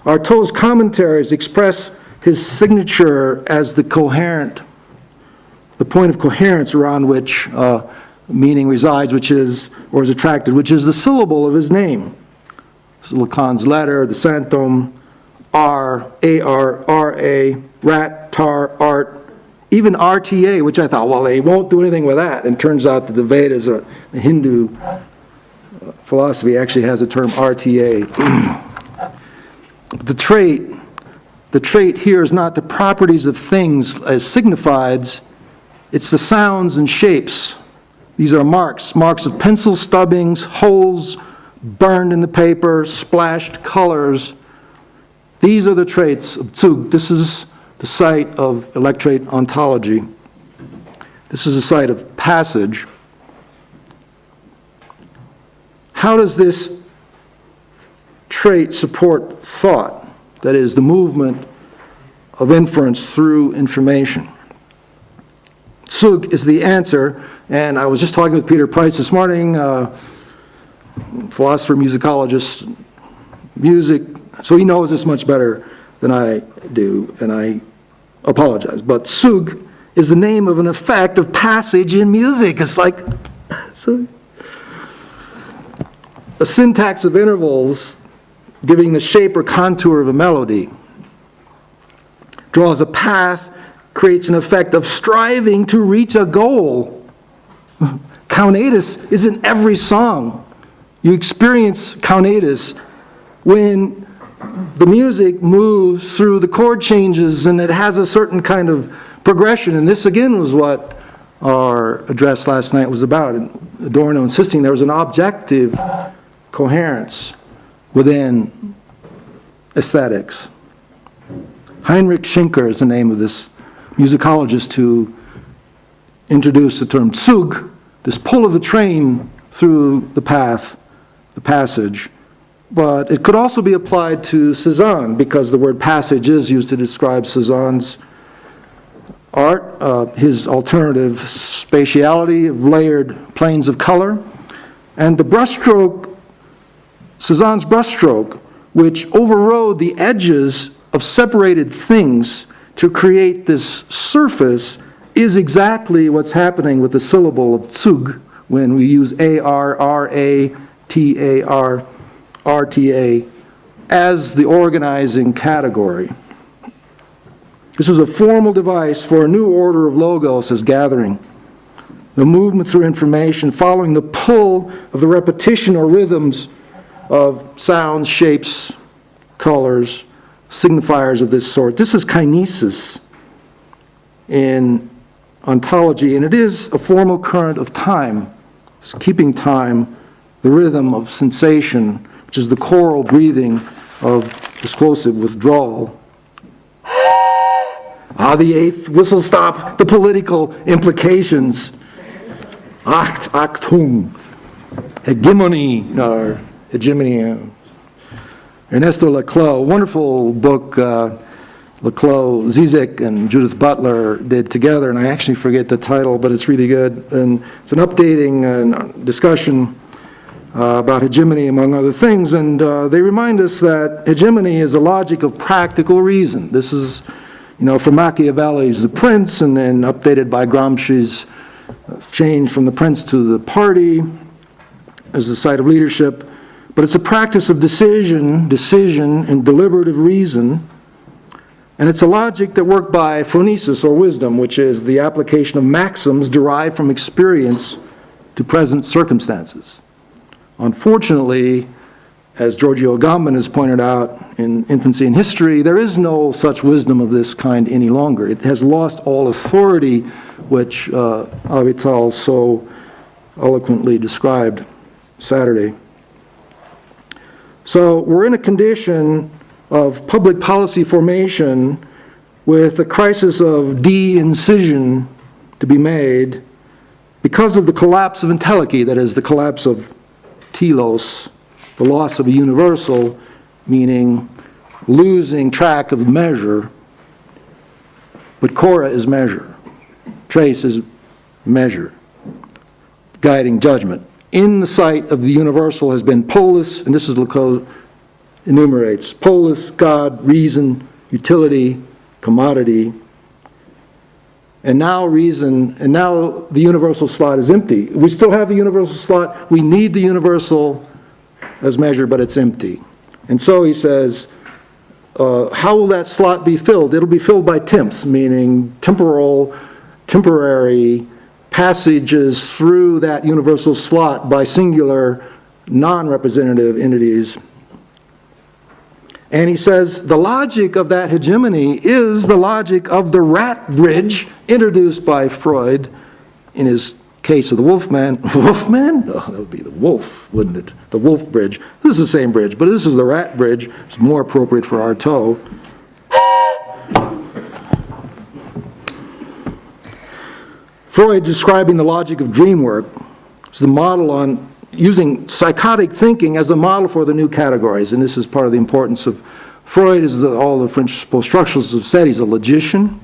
Speaker 2: Artaud's commentaries express his signature as the point of coherence around which meaning resides, which is, or is attracted, which is the syllable of his name. So Lacan's letter, the Santum, R, A-R, R-A, rat, tar, art, even RTA, which I thought, well, they won't do anything with that. And it turns out that the Vedas, the Hindu philosophy, actually has the term RTA. The trait here is not the properties of things as signifieds, it's the sounds and shapes. These are marks of pencil stubbings, holes burned in the paper, splashed colors. These are the traits of Zug. This is the site of electrate ontology. This is a site of passage. How does this trait support thought? That is, the movement of inference through information. Zug is the answer, and I was just talking with Peter Price this morning. philosopher, musicologist, music, so he knows this much better than I do, and I apologize. But Zug is the name of an effect of passage in music. It's like a syntax of intervals giving the shape or contour of a melody. Draws a path, creates an effect of striving to reach a goal. Kaunatus is in every song. You experience Kaunatus when the music moves through the chord changes and it has a certain kind of progression. And this again was what our address last night was about. And Adorno insisting there was an objective coherence within aesthetics. Heinrich Schinker is the name of this musicologist who introduced the term Zug, this pull of the train through the path, the passage. But it could also be applied to Cézanne, because the word passage is used to describe Cézanne's art, his alternative spatiality of layered planes of color, and the brushstroke, Cézanne's brushstroke, which overrode the edges of separated things to create this surface, is exactly what's happening with the syllable of Zug when we use A-R-R-A-T-A-R, R-T-A as the organizing category. This is a formal device for a new order of logos as gathering. The movement through information following the pull of the repetition or rhythms of sounds, shapes, colors, signifiers of this sort. This is kinesis in ontology, and it is a formal current of time. It's keeping time, the rhythm of sensation, which is the choral breathing of explosive withdrawal. The eighth whistle stop, the political implications. Achtung, hegemony, or hegemony. Ernesto Laclau, wonderful book Laclau, Zizek, and Judith Butler did together, and I actually forget the title, but it's really good. And it's an updating discussion about hegemony, among other things, and they remind us that hegemony is a logic of practical reason. This is, from Machiavelli's The Prince, and then updated by Gramsci's change from the prince to the party as the site of leadership. But it's a practice of decision, and deliberative reason. And it's a logic that worked by phronesis, or wisdom, which is the application of maxims derived from experience to present circumstances. Unfortunately, as Giorgio Agamben has pointed out in Infancy in History, there is no such wisdom of this kind any longer. It has lost all authority, which Avital so eloquently described Saturday. So we're in a condition of public policy formation with a crisis of de-incision to be made because of the collapse of entelechy, that is, the collapse of telos, the loss of a universal, meaning losing track of measure. But chora is measure. Trace is measure, guiding judgment. In the sight of the universal has been polis, and this is Laclau enumerates, polis, God, reason, utility, commodity, and now reason, and now the universal slot is empty. We still have the universal slot, we need the universal as measure, but it's empty. And so he says, how will that slot be filled? It'll be filled by temps, meaning temporary passages through that universal slot by singular, non-representative entities. And he says the logic of that hegemony is the logic of the rat bridge introduced by Freud in his case of the Wolfman. Wolfman? Oh, that would be the wolf, wouldn't it? The wolf bridge. This is the same bridge, but this is the rat bridge. It's more appropriate for Artaud. Freud, describing the logic of dream work, is the model on using psychotic thinking as the model for the new categories. And this is part of the importance of Freud, as all the French post-structuralists have said. He's a logician.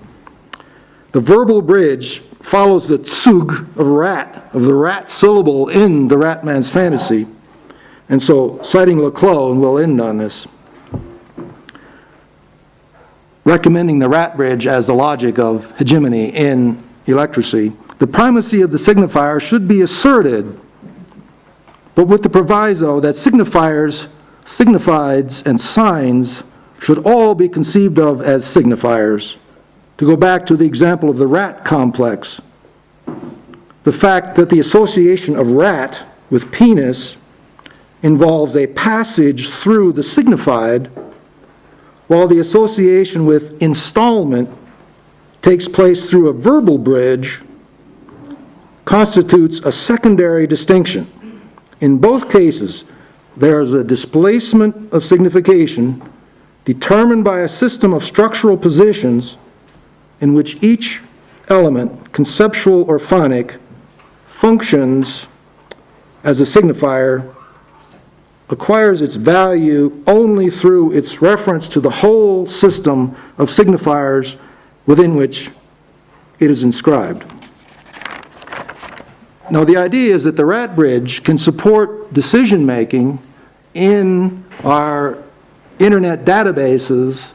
Speaker 2: The verbal bridge follows the Zug of rat, of the rat syllable in the rat man's fantasy. And so, citing Leclos, and we'll end on this, recommending the rat bridge as the logic of hegemony in electracy, the primacy of the signifier should be asserted, but with the proviso that signifiers, signifieds, and signs should all be conceived of as signifiers. To go back to the example of the rat complex, the fact that the association of rat with penis involves a passage through the signified, while the association with installment takes place through a verbal bridge, constitutes a secondary distinction. In both cases, there is a displacement of signification determined by a system of structural positions in which each element, conceptual or phonic, functions as a signifier, acquires its value only through its reference to the whole system of signifiers within which it is inscribed. Now, the idea is that the rat bridge can support decision-making in our internet databases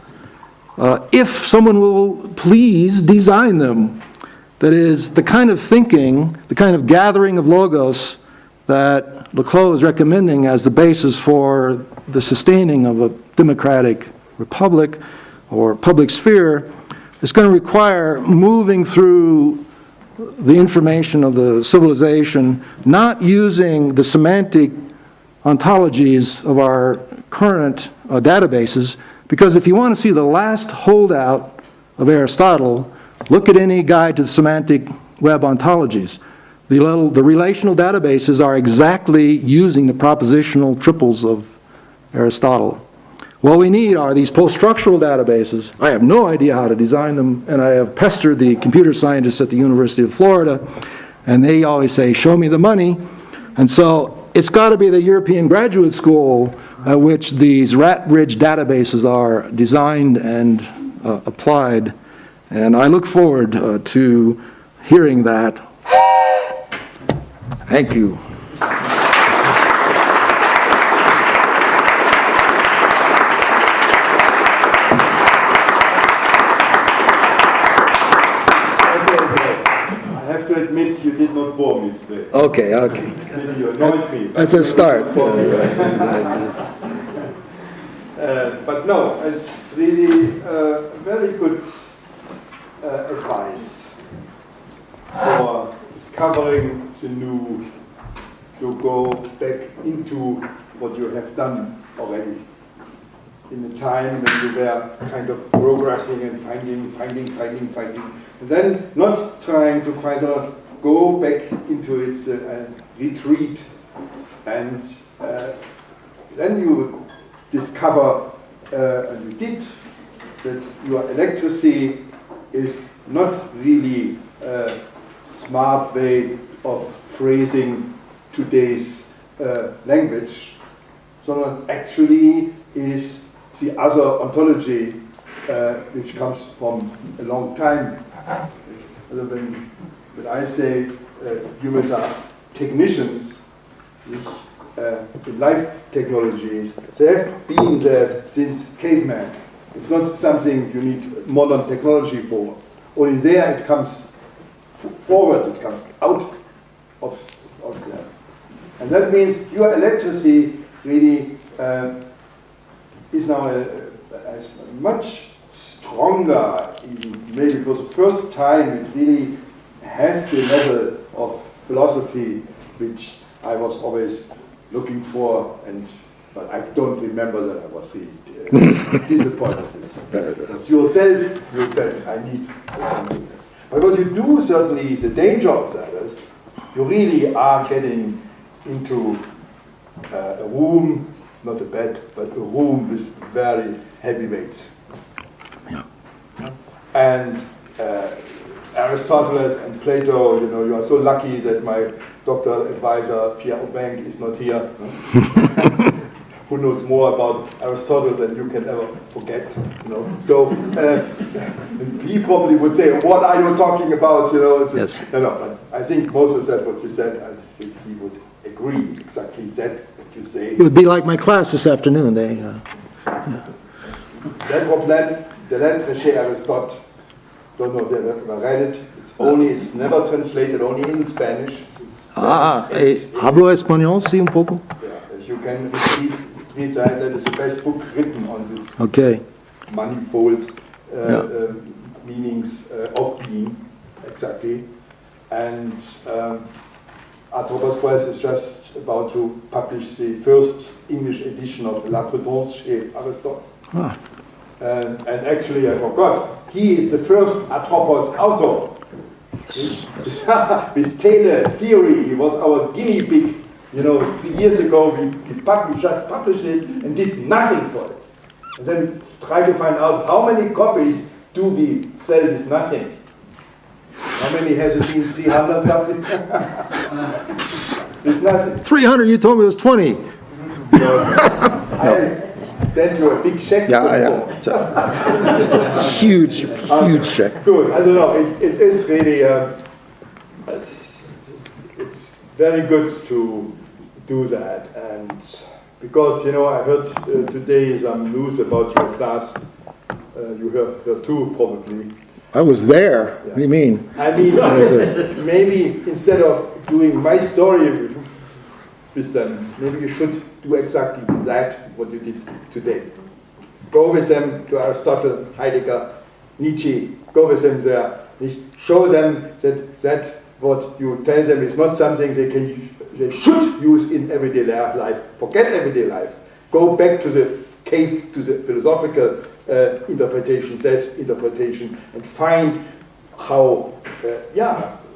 Speaker 2: if someone will please design them. That is, the kind of thinking, the kind of gathering of logos that Leclos is recommending as the basis for the sustaining of a democratic republic or public sphere is going to require moving through the information of the civilization, not using the semantic ontologies of our current databases, because if you want to see the last holdout of Aristotle, look at any guide to the semantic web ontologies. The relational databases are exactly using the propositional triples of Aristotle. What we need are these post-structural databases. I have no idea how to design them, and I have pestered the computer scientists at the University of Florida, and they always say, show me the money. And so it's got to be the European graduate school at which these rat bridge databases are designed and applied. And I look forward to hearing that. Thank you.
Speaker 1: I have to admit, you did not bore me today.
Speaker 2: Okay.
Speaker 1: You annoyed me.
Speaker 2: That's a start.
Speaker 1: But no, it's really very good advice for discovering the new, to go back into what you have done already in the time when you were kind of progressing and finding, and then not trying to find out, go back into its retreat, and then you discover, and you did, that your electricity is not really a smart way of phrasing today's language, sondern actually is the other ontology which comes from a long time. When I say humans are technicians in life technologies, they have been there since caveman. It's not something you need modern technology for. Only there it comes forward, it comes out of there. And that means your electricity really is now a much stronger, maybe for the first time, it really has the level of philosophy which I was always looking for, but I don't remember that I was really disappointed with. Because yourself, you said, I need something. But what you do certainly is the danger of that is you really are getting into a room, not a bed, but a room with very heavy weights.
Speaker 2: Yeah.
Speaker 1: And Aristotle and Plato, you are so lucky that my doctoral advisor, Pierre Aubin, is not here. Who knows more about Aristotle than you can ever forget, So he probably would say, what are you talking about,
Speaker 2: Yes.
Speaker 1: No, but I think most of that, what you said, I think he would agree exactly that to say.
Speaker 2: It would be like my class this afternoon.
Speaker 1: The lettre Aristotle, don't know if they ever read it. It's never translated, only in Spanish.
Speaker 2: Hablo español, sí, un poco.
Speaker 1: Yeah, if you can read that is the best book written on this manifold meanings of being, exactly. And Atropos Press is just about to publish the first English edition of La Prudence chez Aristotle. And actually, I forgot, he is the first Atropos author. With Taylor theory, he was our guinea pig. 3 years ago, we just published it and did nothing for it. And then try to find out how many copies do we sell with nothing. How many has it been? 300 something? With nothing.
Speaker 2: 300, you told me it was 20.
Speaker 1: So, I sent you a big check.
Speaker 2: Yeah. It's a huge check.
Speaker 1: Good. I don't know. It is really, it's very good to do that. And because, I heard today some news about your class. You heard too, probably.
Speaker 2: I was there. Yeah. What do you mean?
Speaker 1: I mean, maybe instead of doing my story with them, maybe you should do exactly that, what you did today. Go with them to Aristotle, Heidegger, Nietzsche. Go with them there. Show them that what you tell them is not something they should use in everyday life. Forget everyday life. Go back to the cave, to the philosophical interpretation, self-interpretation, and find how,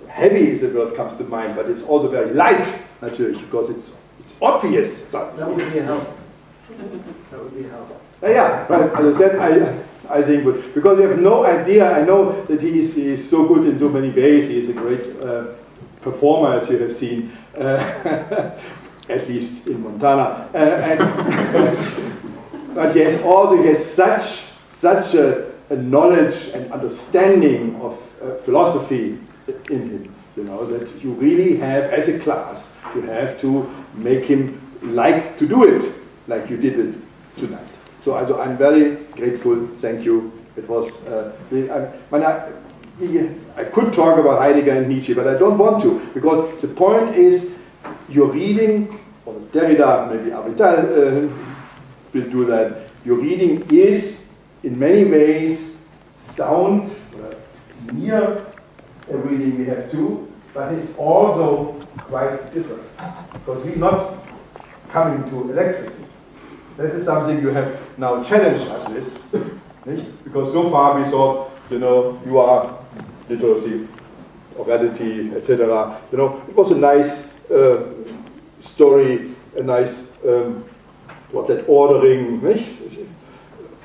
Speaker 1: heavy is the word comes to mind, but it's also very light, naturally, because it's obvious.
Speaker 3: That would be a help. That would be a help.
Speaker 1: Yeah, right. As I said, I think, because you have no idea. I know that he is so good in so many ways. He is a great performer, as you have seen, at least in Montana. But he has such a knowledge and understanding of philosophy in him, that you really have, as a class, you have to make him like to do it, like you did it tonight. So I'm very grateful. Thank you. It was. I could talk about Heidegger and Nietzsche, but I don't want to, because the point is, you're reading, or Derrida, maybe Avital will do that. Your reading is, in many ways, sound, near a reading we have too, but it's also quite different, because we're not coming to electricity. That is something you have now challenged us with, because so far we thought, you are literacy, orality, etc. It was a nice story, a nice ordering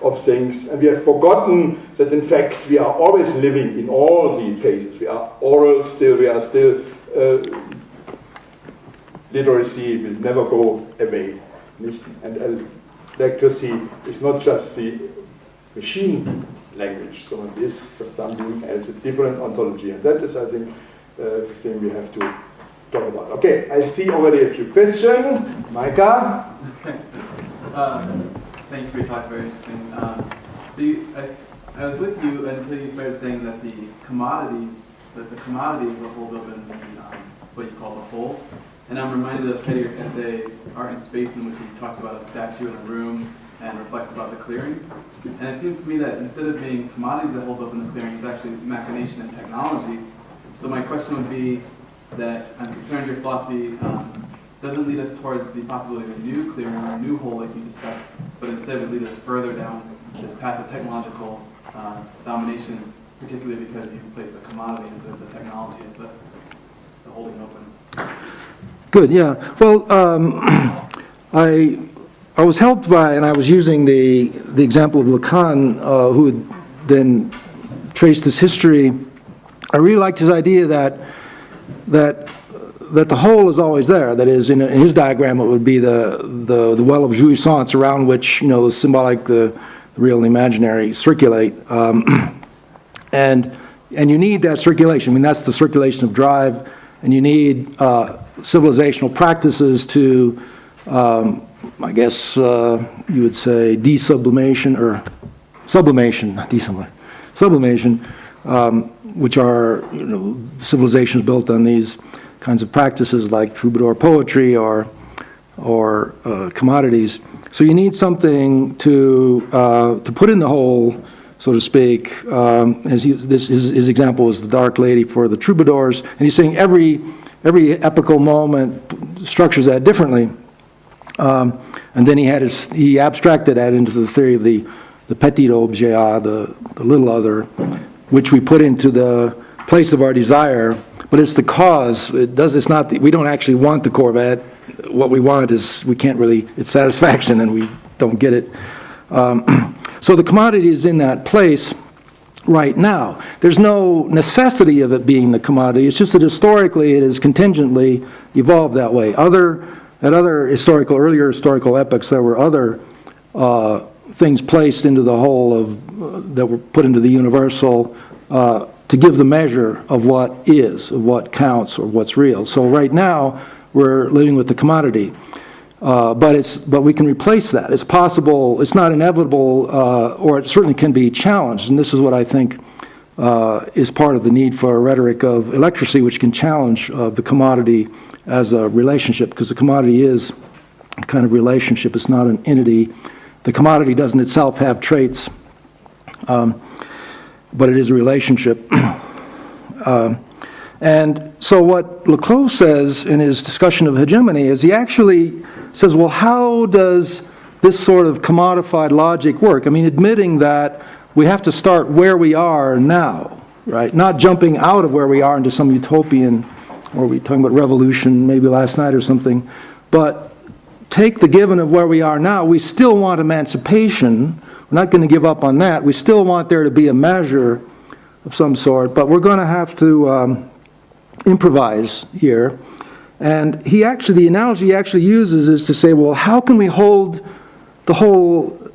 Speaker 1: of things, and we have forgotten that in fact we are always living in all the phases. We are oral still, we are still literacy will never go away. And electricity is not just the machine language, so it is something as a different ontology, and that is, I think, the thing we have to talk about. Okay, I see already a few questions. Micah?
Speaker 4: Thank you for your talk, very interesting. I was with you until you started saying that the commodities what holds open the what you call the whole. And I'm reminded of Heidegger's essay, Art and Space, in which he talks about a statue in a room and reflects about the clearing. And it seems to me that instead of being commodities that holds open the clearing, it's actually machination and technology. So my question would be that I'm concerned your philosophy doesn't lead us towards the possibility of a new clearing or a new whole like you discussed, but instead would lead us further down this path of technological domination, particularly because you place the commodity instead of the technology as the holding open.
Speaker 2: Good, yeah. Well, I was helped by, and I was using the example of Lacan, who had then traced this history. I really liked his idea that the whole is always there. That is, in his diagram, it would be the well of jouissance around which the symbolic, the real and the imaginary circulate, and you need that circulation. I mean, that's the circulation of drive, and you need civilizational practices to I guess you would say desublimation or sublimation, not sublimation, which are civilizations built on these kinds of practices like troubadour poetry or commodities. So you need something to put in the hole, so to speak. His example was the Dark Lady for the troubadours, and he's saying every epical moment structures that differently. And then he abstracted that into the theory of the petit objet, the little other, which we put into the place of our desire, but it's the cause. It's not, we don't actually want the Corvette. What we want is, we can't really, it's satisfaction and we don't get it. So the commodity is in that place right now. There's no necessity of it being the commodity. It's just that historically it has contingently evolved that way. At other earlier historical epochs, there were other things placed into the whole of that were put into the universal to give the measure of what is, of what counts, or what's real. So right now we're living with the commodity, but we can replace that. It's possible. It's not inevitable, or it certainly can be challenged. And this is what I think is part of the need for a rhetoric of electracy, which can challenge the commodity as a relationship, because the commodity is a kind of relationship. It's not an entity. The commodity doesn't itself have traits, but it is a relationship. And so what Leclos says in his discussion of hegemony is he actually says, well, how does this sort of commodified logic work? I mean, admitting that we have to start where we are now, right? Not jumping out of where we are into some utopian, or we talking about revolution maybe last night or something, but take the given of where we are now. We still want emancipation. We're not going to give up on that. We still want there to be a measure of some sort, but we're going to have to improvise here. And the analogy he actually uses is to say, well, how can we hold the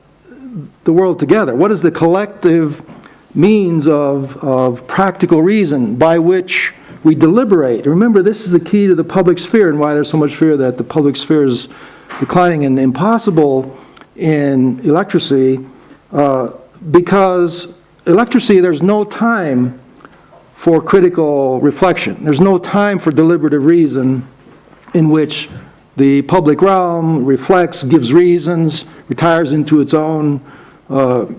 Speaker 2: world together? What is the collective means of practical reason by which we deliberate? Remember, this is the key to the public sphere and why there's so much fear that the public sphere is declining and impossible in electracy, because electracy, there's no time for critical reflection. There's no time for deliberative reason in which the public realm reflects, gives reasons, retires into its own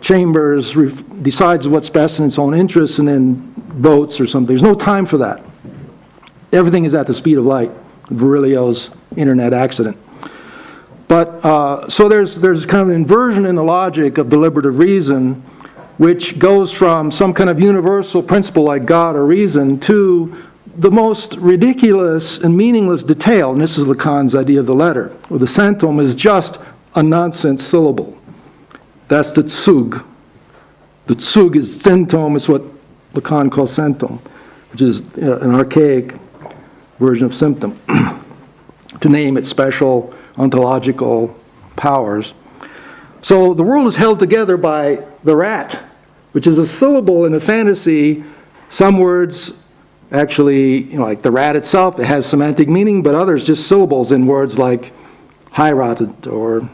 Speaker 2: chambers, decides what's best in its own interests, and then votes or something. There's no time for that. Everything is at the speed of light, Virilio's internet accident. But so there's kind of an inversion in the logic of deliberative reason, which goes from some kind of universal principle like God or reason to the most ridiculous and meaningless detail. And this is Lacan's idea of the letter, where the centum is just a nonsense syllable. That's the tsug. The tsug is centum, is what Lacan calls centum, which is an archaic version of symptom, to name its special ontological powers. So the world is held together by the rat, which is a syllable in a fantasy. Some words actually, like the rat itself, it has semantic meaning, but others just syllables in words like heiratet or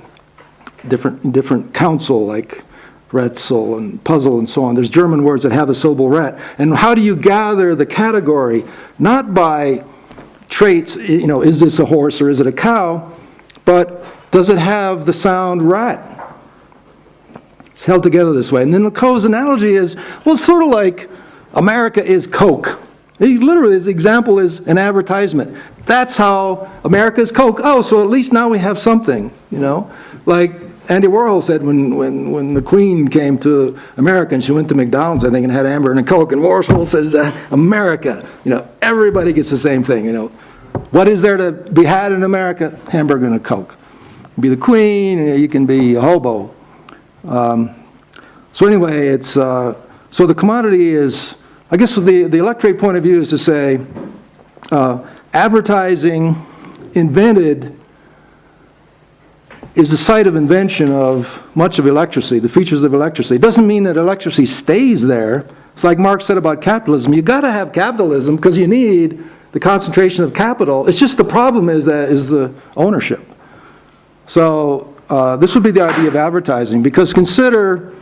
Speaker 2: different counsel, like Rätsel and puzzle and so on. There's German words that have the syllable rat. And how do you gather the category? Not by traits, is this a horse or is it a cow, but does it have the sound rat? It's held together this way. And then Lecaux's analogy is, well, it's sort of like America is Coke. Literally, his example is an advertisement. That's how America is Coke. Oh, so at least now we have something, Like Andy Warhol said when the Queen came to America and she went to McDonald's, I think, and had a hamburger and a Coke, and Warhol says, America, everybody gets the same thing, What is there to be had in America? Hamburger and a Coke. You can be the Queen, you can be a hobo. So anyway, it's so the commodity is, I guess the electrate point of view is to say, advertising invented is the site of invention of much of electricity, the features of electricity. It doesn't mean that electricity stays there. It's like Marx said about capitalism. You got to have capitalism because you need the concentration of capital. It's just the problem is the ownership. So this would be the idea of advertising, because consider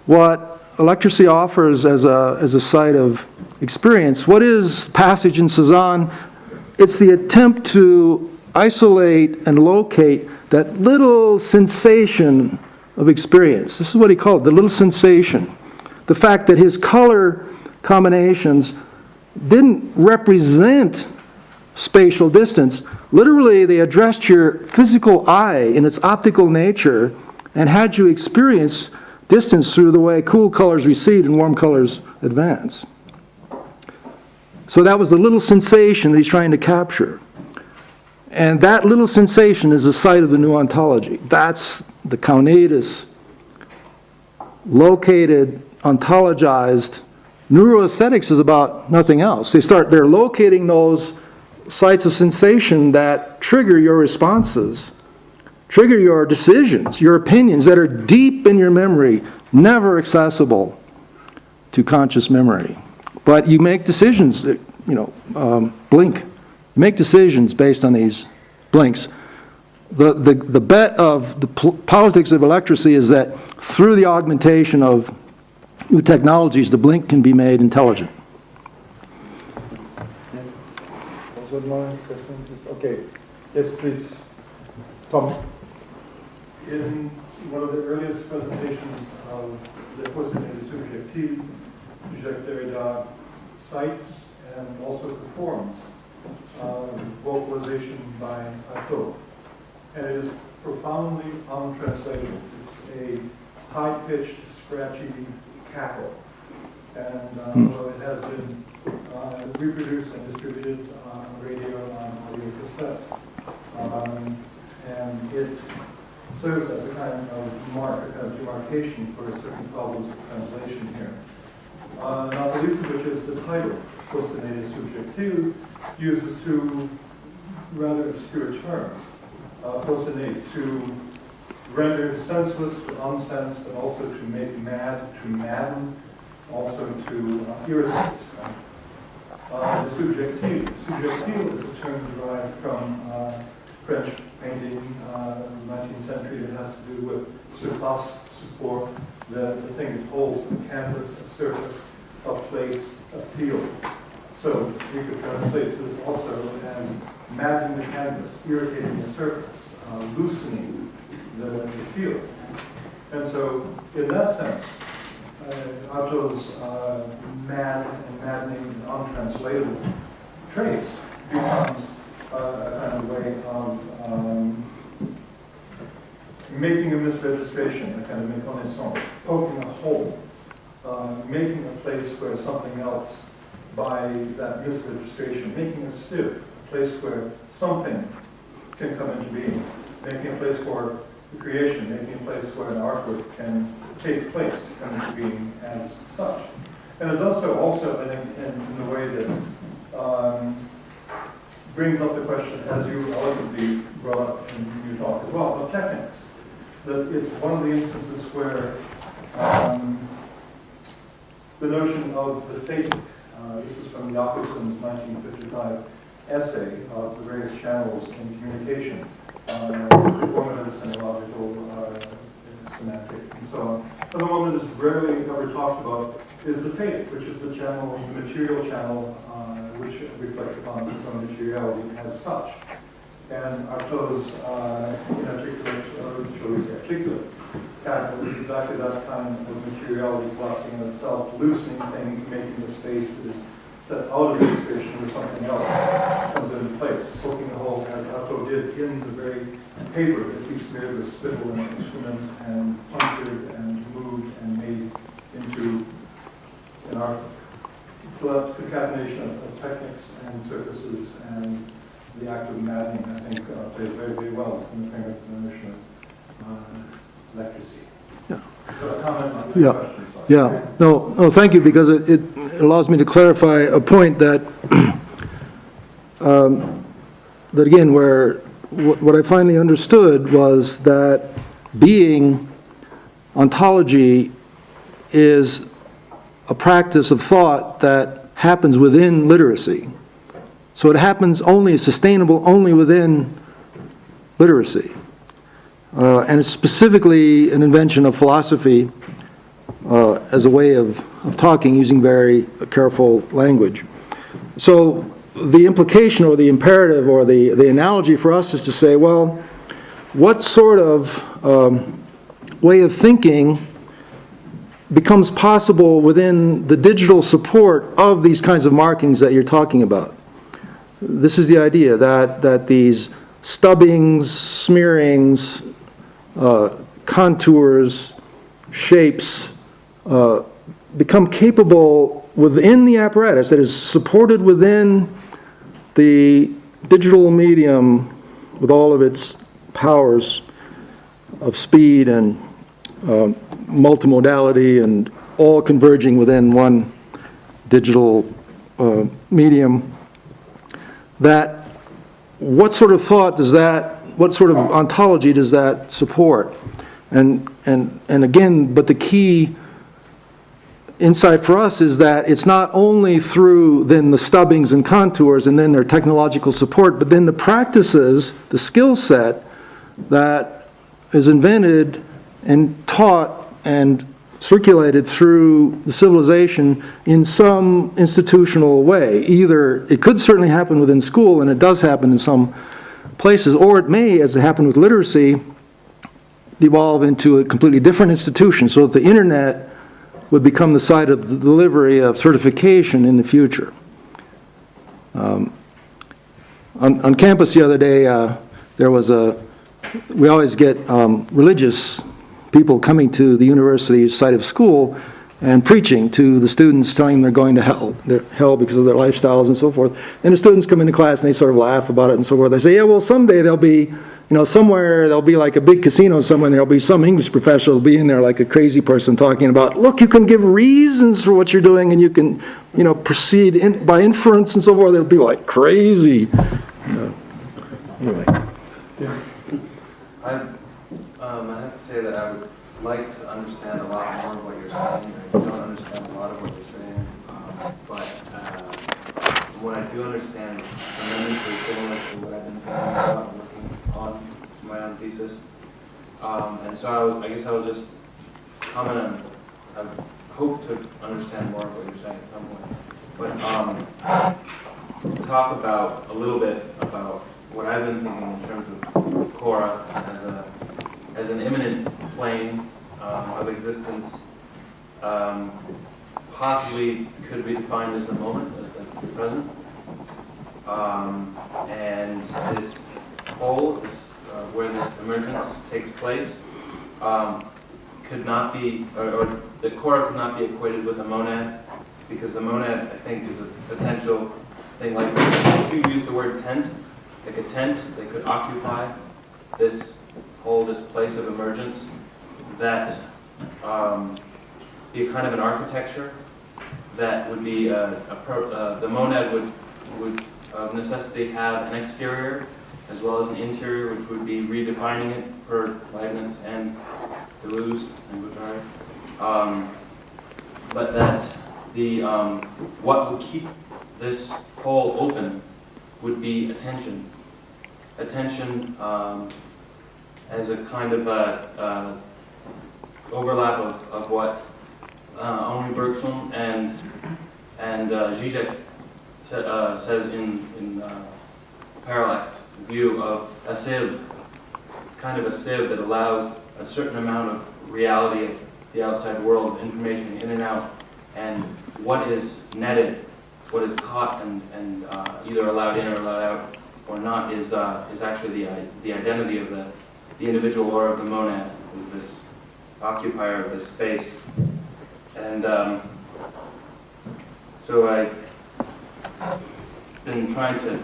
Speaker 2: what electricity offers as a site of experience. What is passage in Cezanne? It's the attempt to isolate and locate that little sensation of experience. This is what he called it, the little sensation. The fact that his color combinations didn't represent spatial distance. Literally, they addressed your physical eye in its optical nature and had you experience distance through the way cool colors recede and warm colors advance. So that was the little sensation that he's trying to capture. And that little sensation is the site of the new ontology. That's the Kaunitas located, ontologized. Neuroaesthetics is about nothing else. They're locating those sites of sensation that trigger your responses, trigger your decisions, your opinions that are deep in your memory, never accessible to conscious memory. But you make decisions, blink. You make decisions based on these blinks. The bet of the politics of electricity is that through the augmentation of new technologies, the blink can be made intelligent.
Speaker 1: Was that my question? Okay. Yes, please. Tom.
Speaker 5: In one of the earliest presentations of the postulated subjective, Jacques Derrida cites and also performs vocalization by A Toot. And it is profoundly untranslatable. It's a high-pitched, scratchy cackle. And although it has been reproduced and distributed on radio and on audio cassette, and it serves as a kind of mark, a kind of demarcation for certain problems of translation here. Not the least of which is the title, postulated subjective, uses two rather obscure terms. Postulate, to render senseless, to unsensed, and also to make mad, to madden, also to irritate. The subjective. Subjective is a term derived from French painting in the 19th century that has to do with surface, support, the thing that holds a canvas, a surface, a place, a field. So we could translate this also as maddening the canvas, irritating the surface, loosening the field. And so in that sense, Otto's mad and maddening and untranslatable trace becomes a kind of way of making a misregistration, a kind of méconnaissance, poking a hole, making a place where something else, by that misregistration, making a sieve, a place where something can come into being, making a place for the creation, making a place where an artwork can take place, come into being as such. And it does so also, I think, in a way that brings up the question, as you elegantly brought up in your talk as well, of techniques. That it's one of the instances where the notion of the fake, this is from Jakobson's 1955 essay of the various channels in communication, performative, semiological, semantic, and so on. But the one that is rarely ever talked about is the fate, which is the channel, the material channel, which reflects upon its own materiality as such. And Artaud's inarticulate, or shall we say articulate, capital is exactly that kind of materiality collapsing in itself, loosening things, making the space that is set out of the expression where something else comes into place, poking a hole, as Artaud did in the very paper that he smeared with spittle and instrument and punctured and moved and made into an art. So that concatenation of techniques and surfaces and the act of maddening, I think, plays very, very well in the framework of the notion of electricity.
Speaker 2: Yeah.
Speaker 5: So a comment on that
Speaker 2: Yeah.
Speaker 5: question. Sorry.
Speaker 2: Yeah, no, thank you, because it allows me to clarify a point that, that again, where what I finally understood was that being, ontology, is a practice of thought that happens within literacy. So it happens only, sustainable only within literacy. and it's specifically an invention of philosophy as a way of talking using very careful language. So the implication or the imperative or the analogy for us is to say, well, what sort of way of thinking becomes possible within the digital support of these kinds of markings that you're talking about? This is the idea that these stubbings, smearings, contours, shapes become capable within the apparatus that is supported within the digital medium with all of its powers of speed and multimodality and all converging within one digital medium. That what sort of thought does that, what sort of ontology does that support? And again, but the key insight for us is that it's not only through then the stubbings and contours and then their technological support, but then the practices, the skill set that is invented and taught and circulated through the civilization in some institutional way. Either it could certainly happen within school, and it does happen in some places, or it may, as it happened with literacy, evolve into a completely different institution, so that the internet would become the site of the delivery of certification in the future. On campus the other day, there was we always get religious people coming to the university site of school and preaching to the students, telling them they're going to hell. They're hell because of their lifestyles and so forth. And the students come into class and they sort of laugh about it and so forth. They say, yeah, well, someday there'll be, somewhere there'll be like a big casino somewhere, and there'll be some English professor will be in there like a crazy person talking about, look, you can give reasons for what you're doing, and you can, proceed by inference and so forth. They'll be like crazy. Anyway.
Speaker 1: Yeah.
Speaker 3: I have to say that I would like to understand a lot more of what you're saying. I don't understand a lot of what you're saying, but what I do understand is tremendously similar to what I've been thinking about working on my own thesis. And so I guess I will just comment on, I hope to understand more of what you're saying at some point. But talk about a little bit about what I've been thinking in terms of Cora as an imminent plane of existence, possibly could be defined as the moment, as the present. And this whole, where this emergence takes place, could not be, or the Cora could not be equated with a monad, because the monad, I think, is a potential thing like, if you use the word tent, like a tent, they could occupy this place of emergence, that be a kind of an architecture that would be the monad would of necessity have an exterior as well as an interior, which would be redefining it for Leibniz and Deleuze and Guattari. But that the what would keep this whole open would be attention. Attention as a kind of overlap of what Henri Bergson and Zizek says in Parallax view of a sieve, kind of a sieve that allows a certain amount of reality of the outside world, information in and out, and what is netted, what is caught and either allowed in or allowed out or not is actually the identity of the individual or of the monad, is this occupier of this space. And so I've been trying to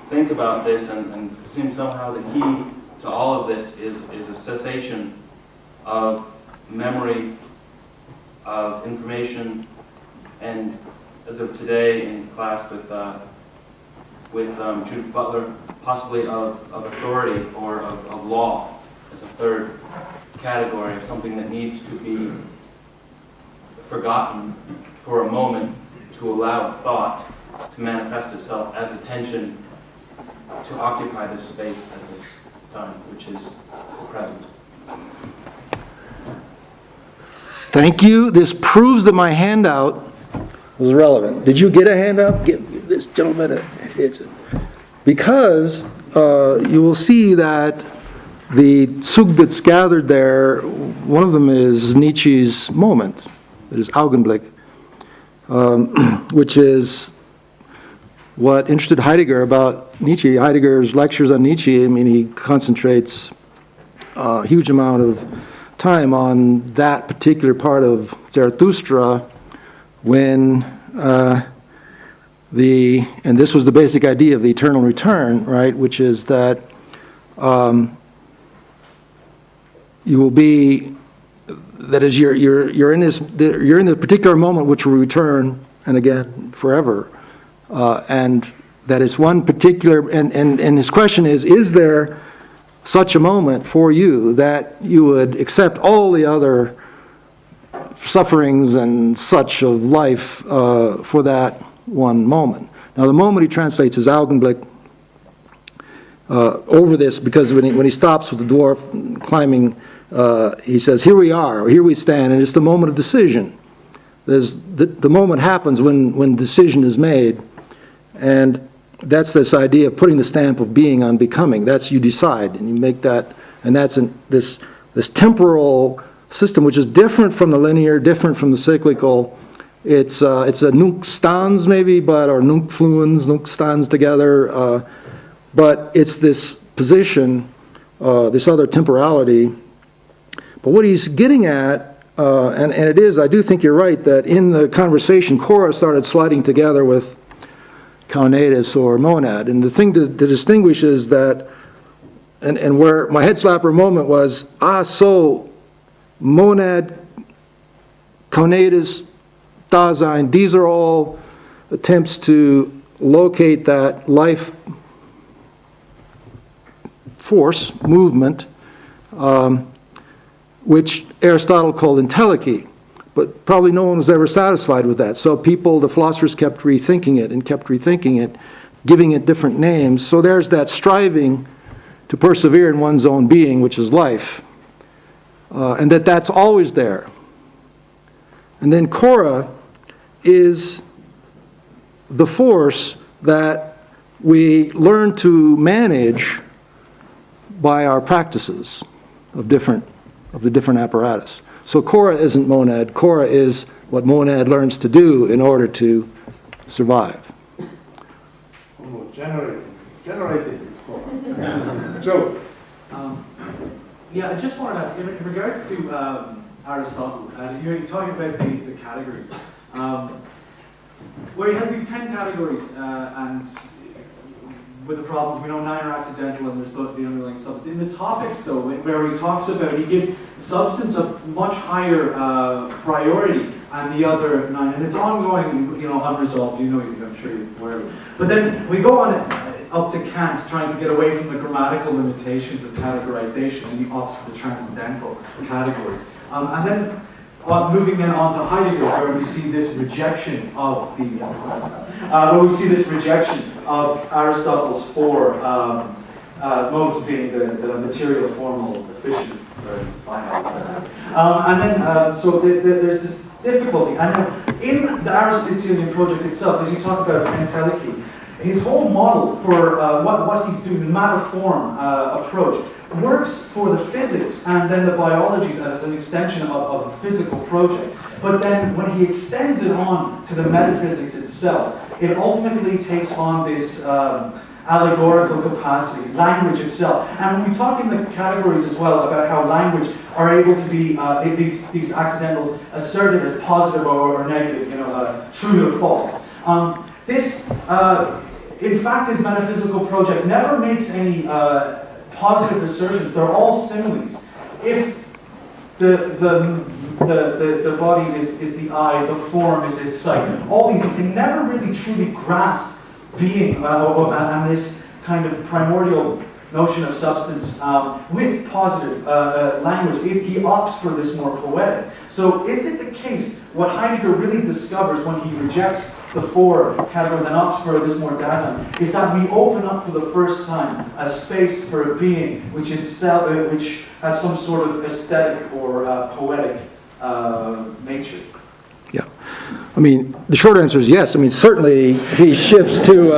Speaker 3: think about this, and it seems somehow the key to all of this is a cessation of memory, of information, and as of today in class with Judith Butler, possibly of authority or of law as a third category of something that needs to be forgotten for a moment to allow thought to manifest itself as attention to occupy this space at this time, which is present.
Speaker 2: Thank you. This proves that my handout was relevant. Did you get a handout? Give this gentleman because you will see that the Zug that's gathered there, one of them is Nietzsche's moment. It is Augenblick, which is what interested Heidegger about Nietzsche. Heidegger's lectures on Nietzsche, I mean, he concentrates a huge amount of time on that particular part of Zarathustra when and this was the basic idea of the eternal return, right, which is that you will be, that is, you're in this particular moment which will return and again forever, and that is one particular, and his question is there such a moment for you that you would accept all the other sufferings and such of life for that one moment? Now the moment he translates as Augenblick over this, because when he stops with the dwarf climbing, he says, here we are, or here we stand, and it's the moment of decision. The moment happens when decision is made, and that's this idea of putting the stamp of being on becoming. That's, you decide, and you make that, and that's this temporal system, which is different from the linear, different from the cyclical. It's a nunc stans maybe, or nunc fluens, nunc stans together, but it's this position, this other temporality. But what he's getting at, and it is, I do think you're right, that in the conversation, Cora started sliding together with Kaunatus or monad. And the thing to distinguish is that, and where my head slapper moment was, so monad, Kaunatus, Dasein, these are all attempts to locate that life force, movement, which Aristotle called entelechy. But probably no one was ever satisfied with that. So the philosophers kept rethinking it, giving it different names. So there's that striving to persevere in one's own being, which is life. And that's always there. And then Cora is the force that we learn to manage by our practices of the different apparatus. So Cora isn't monad. Cora is what monad learns to do in order to survive.
Speaker 1: Oh, generating is Cora. Joe.
Speaker 6: Yeah, I just wanted to ask, in regards to Aristotle, you're talking about the categories, where he has these 10 categories, and with the problems, we know 9 are accidental and there's the underlying substance. In the topics, though, where he talks about, he gives substance a much higher priority and the other 9, and it's ongoing, unresolved, I'm sure you're aware of it. But then we go on up to Kant, trying to get away from the grammatical limitations of categorization, and he opts for the transcendental categories. And then moving then on to Heidegger, where we see this rejection of Aristotle's 4 modes being the material, formal, efficient, very finite. And then, so there's this difficulty. And in the Aristotelian project itself, as you talk about entelechy, his whole model for what he's doing, the matter-form approach, works for the physics and then the biologies as an extension of a physical project. But then when he extends it on to the metaphysics itself, it ultimately takes on this allegorical capacity, language itself. And when we talk in the categories as well about how language are able to be, these accidentals, asserted as positive or negative, true or false. This, in fact, his metaphysical project never makes any positive assertions. They're all similes. If the body is the eye, the form is its sight, all these, he can never really truly grasp being and this kind of primordial notion of substance with positive language. He opts for this more poetic. So is it the case, what Heidegger really discovers when he rejects the four categories and opt for this more Dasein, is that we open up for the first time a space for a being which itself, which has some sort of aesthetic or poetic nature.
Speaker 2: Yeah. I mean, the short answer is yes. I mean, certainly he shifts to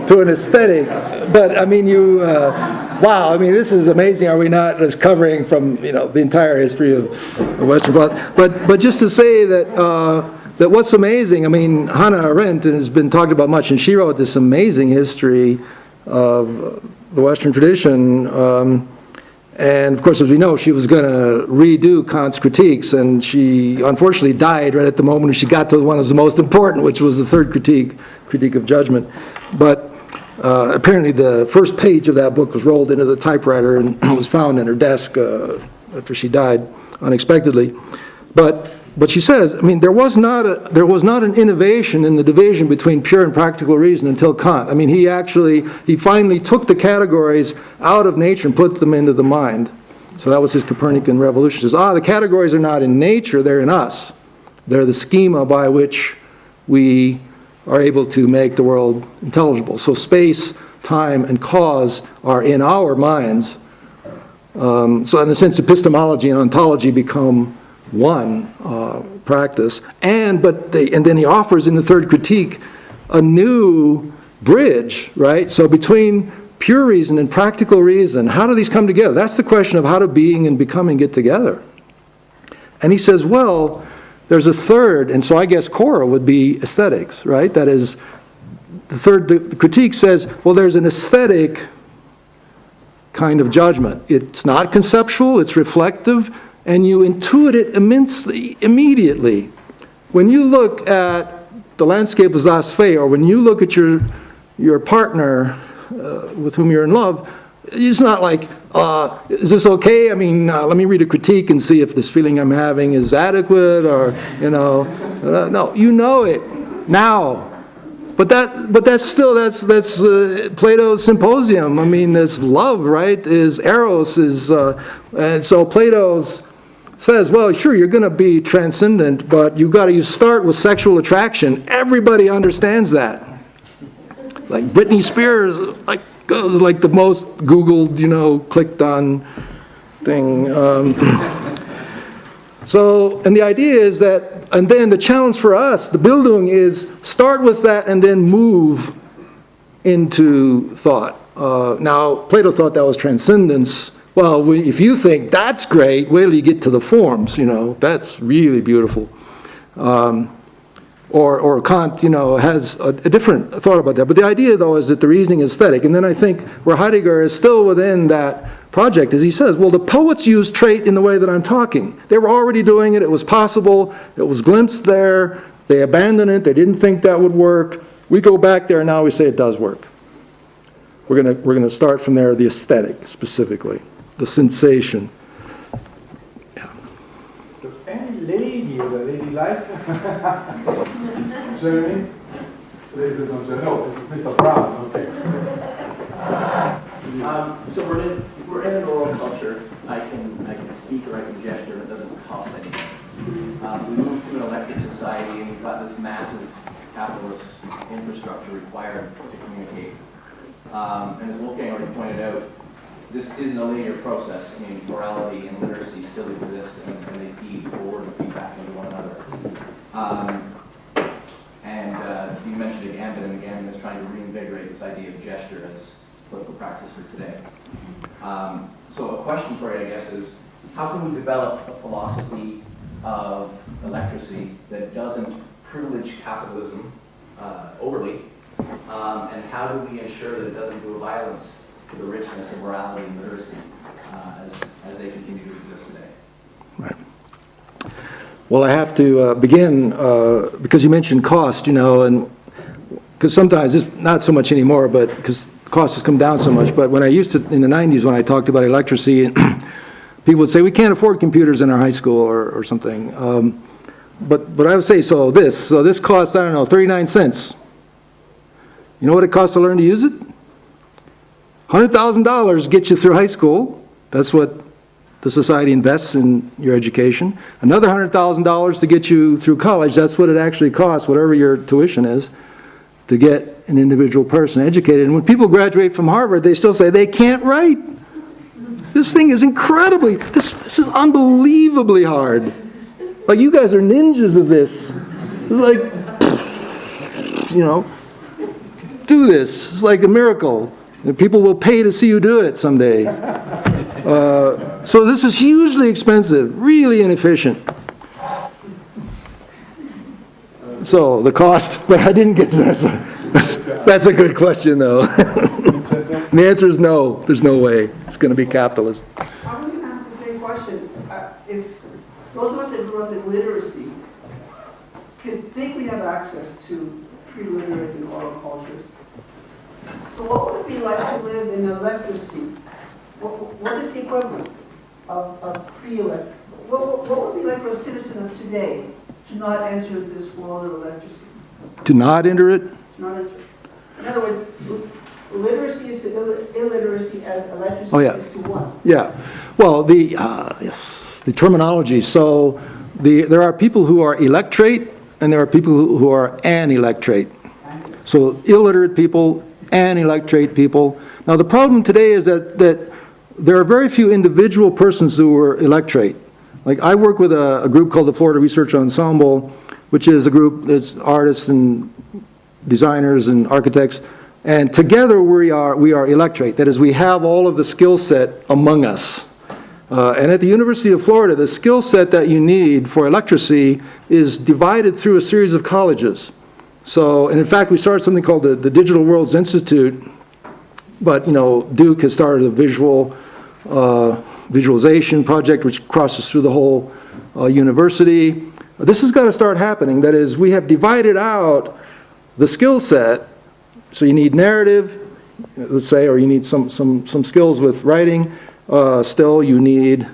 Speaker 2: to an aesthetic. But I mean, wow. I mean, this is amazing. Are we not just covering from the entire history of Western philosophy? But just to say that that what's amazing. I mean, Hannah Arendt has been talked about much, and she wrote this amazing history of the Western tradition. And of course, as we know, she was going to redo Kant's critiques, and she unfortunately died right at the moment when she got to one of the most important, which was the third critique of judgment. But apparently the first page of that book was rolled into the typewriter and was found in her desk after she died unexpectedly. But she says, I mean, there was not an innovation in the division between pure and practical reason until Kant. I mean, he finally took the categories out of nature and put them into the mind. So that was his Copernican revolution. He says, the categories are not in nature, they're in us. They're the schema by which we are able to make the world intelligible. So space, time, and cause are in our minds. So in a sense, epistemology and ontology become one practice, and then he offers in the third critique a new bridge, right? So between pure reason and practical reason, how do these come together? That's the question of how do being and becoming get together. And he says, well, there's a third, and so I guess Cora would be aesthetics, right? That is, the critique says, well, there's an aesthetic kind of judgment. It's not conceptual, it's reflective, and you intuit it immediately. When you look at the landscape of Zasfe, or when you look at your partner with whom you're in love, it's not like, is this okay? I mean, let me read a critique and see if this feeling I'm having is adequate, or, no, you know it now. But that's Plato's symposium. I mean, this love, right, is eros, and so Plato's says, well, sure, you're going to be transcendent, but you start with sexual attraction. Everybody understands that. Like Britney Spears, goes like the most Googled, clicked on thing. So, and the idea is that, and then the challenge for us, the Bildung, is start with that and then move into thought. Now, Plato thought that was transcendence. Well, if you think that's great, wait till you get to the forms, that's really beautiful. Or Kant, has a different thought about that. But the idea, though, is that the reasoning is aesthetic. And then I think where Heidegger is still within that project is he says, well, the poets used trait in the way that I'm talking. They were already doing it. It was possible. It was glimpsed there. They abandoned it. They didn't think that would work. We go back there, and now we say it does work. We're gonna start from there, the aesthetic specifically, the sensation. Yeah.
Speaker 1: Does any lady or a lady like? Jeremy? Ladies and gentlemen, no, it's Mr. Brown.
Speaker 7: So we're in an oral culture. I can speak or I can gesture, and it doesn't cost anything. We moved to an electric society, and we've got this massive capitalist infrastructure required to communicate. And as Wolfgang already pointed out, this isn't a linear process. I mean, morality and literacy still exist, and they feed forward and feed back into one another. You mentioned Gambit, and Gambit is trying to reinvigorate this idea of gesture as political practice for today. So a question for you, I guess, is how can we develop a philosophy of electricity that doesn't privilege capitalism overly, and how do we ensure that it doesn't do violence to the richness of morality and literacy as they continue to exist today?
Speaker 2: Right. Well, I have to begin, because you mentioned cost, and because sometimes, it's not so much anymore, but because cost has come down so much, but when I used to, in the 90s, when I talked about electricity, people would say, we can't afford computers in our high school or something. But I would say, so this costs, 39 cents. You know what it costs to learn to use it? $100,000 gets you through high school. That's what the society invests in your education, another $100,000 to get you through college. That's what it actually costs, whatever your tuition is, to get an individual person educated. And when people graduate from Harvard, they still say they can't write. This thing is incredibly, this is unbelievably hard. Like, you guys are ninjas of this. It's like, you know, do this. It's like a miracle. And people will pay to see you do it someday. So this is hugely expensive, really inefficient. So the cost, but I didn't get that. That's a good question, though. The answer is no. There's no way. It's going to be capitalist.
Speaker 8: I was going to ask the same question. If those of us that grew up in literacy could think we have access to pre-literate and oral cultures, so what would it be like to live in electricity? What is the equivalent of pre-elect? What would it be like for a citizen of today to not enter this world of electricity?
Speaker 2: To not enter it?
Speaker 8: To not enter. In other words, literacy is to illiteracy as electricity is to what?
Speaker 2: Yeah. Well, the terminology. So there are people who are electrate, and there are people who are anelectrate. So illiterate people, anelectrate people. Now the problem today is that there are very few individual persons who are electrate. Like, I work with a group called the Florida Research Ensemble, which is a group that's artists and designers and architects, and together we are electrate. That is, we have all of the skill set among us. And at the University of Florida, the skill set that you need for electricity is divided through a series of colleges. So, and in fact, we started something called the Digital Worlds Institute, but, you know, Duke has started a visualization project which crosses through the whole university. This has got to start happening. That is, we have divided out the skill set. So you need narrative, let's say, or you need some skills with writing. Still, you need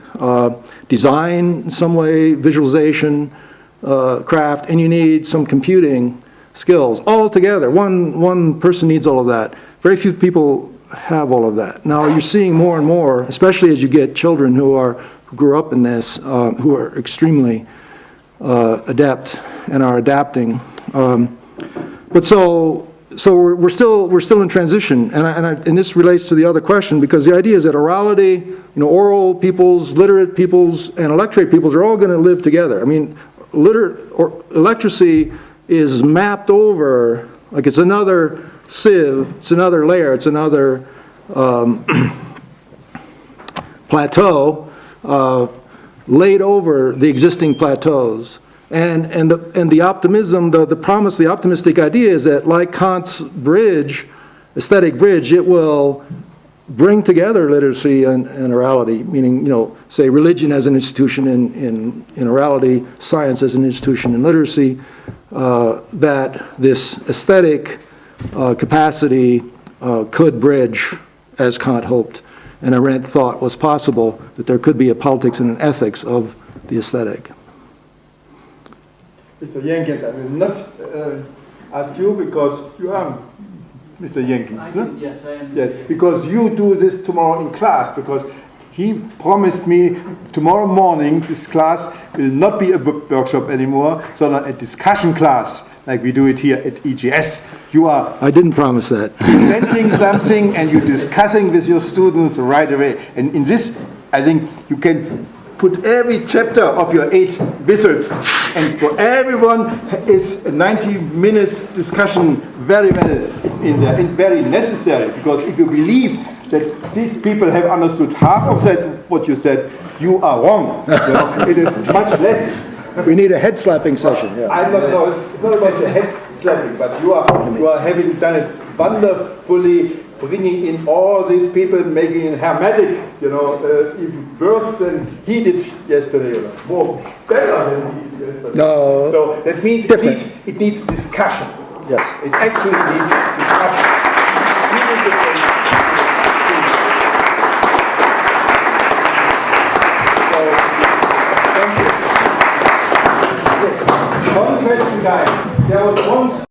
Speaker 2: design in some way, visualization, craft, and you need some computing skills. All together, one person needs all of that. Very few people have all of that. Now you're seeing more and more, especially as you get children who grew up in this, who are extremely adept and are adapting. But so we're still in transition, and this relates to the other question, because the idea is that orality, you know, oral peoples, literate peoples, and electrate peoples are all going to live together. I mean, electricity is mapped over, like it's another sieve, it's another layer, it's another plateau laid over the existing plateaus. And the optimism, the promise, the optimistic idea is that, like Kant's bridge, aesthetic bridge, it will bring together literacy and orality, meaning, you know, say religion as an institution in orality, science as an institution in literacy, that this aesthetic capacity could bridge, as Kant hoped, and Arendt thought was possible, that there could be a politics and an ethics of the aesthetic.
Speaker 1: Mr. Jenkins, I will not ask you because you are Mr. Jenkins, no?
Speaker 9: Yes, I am.
Speaker 1: Yes, because you do this tomorrow in class, because he promised me tomorrow morning this class will not be a workshop anymore, so a discussion class, like we do it here at EGS. You are...
Speaker 2: I didn't promise that.
Speaker 1: Presenting something and you're discussing with your students right away. And in this, I think you can put every chapter of your 8 wizards, and for everyone is a 90 minutes discussion very well in there, and very necessary, because if you believe that these people have understood half of that, what you said, you are wrong. You know, it is much less.
Speaker 2: We need a head slapping session. Yeah.
Speaker 1: I'm not, no, it's not about the head slapping, but you are having done it wonderfully, bringing in all these people, making it hermetic, you know, even worse than he did yesterday, or more better than he did yesterday.
Speaker 2: No.
Speaker 1: So that means it needs discussion.
Speaker 2: Yes.
Speaker 1: It actually needs discussion. So, thank you. One question, guys. There was one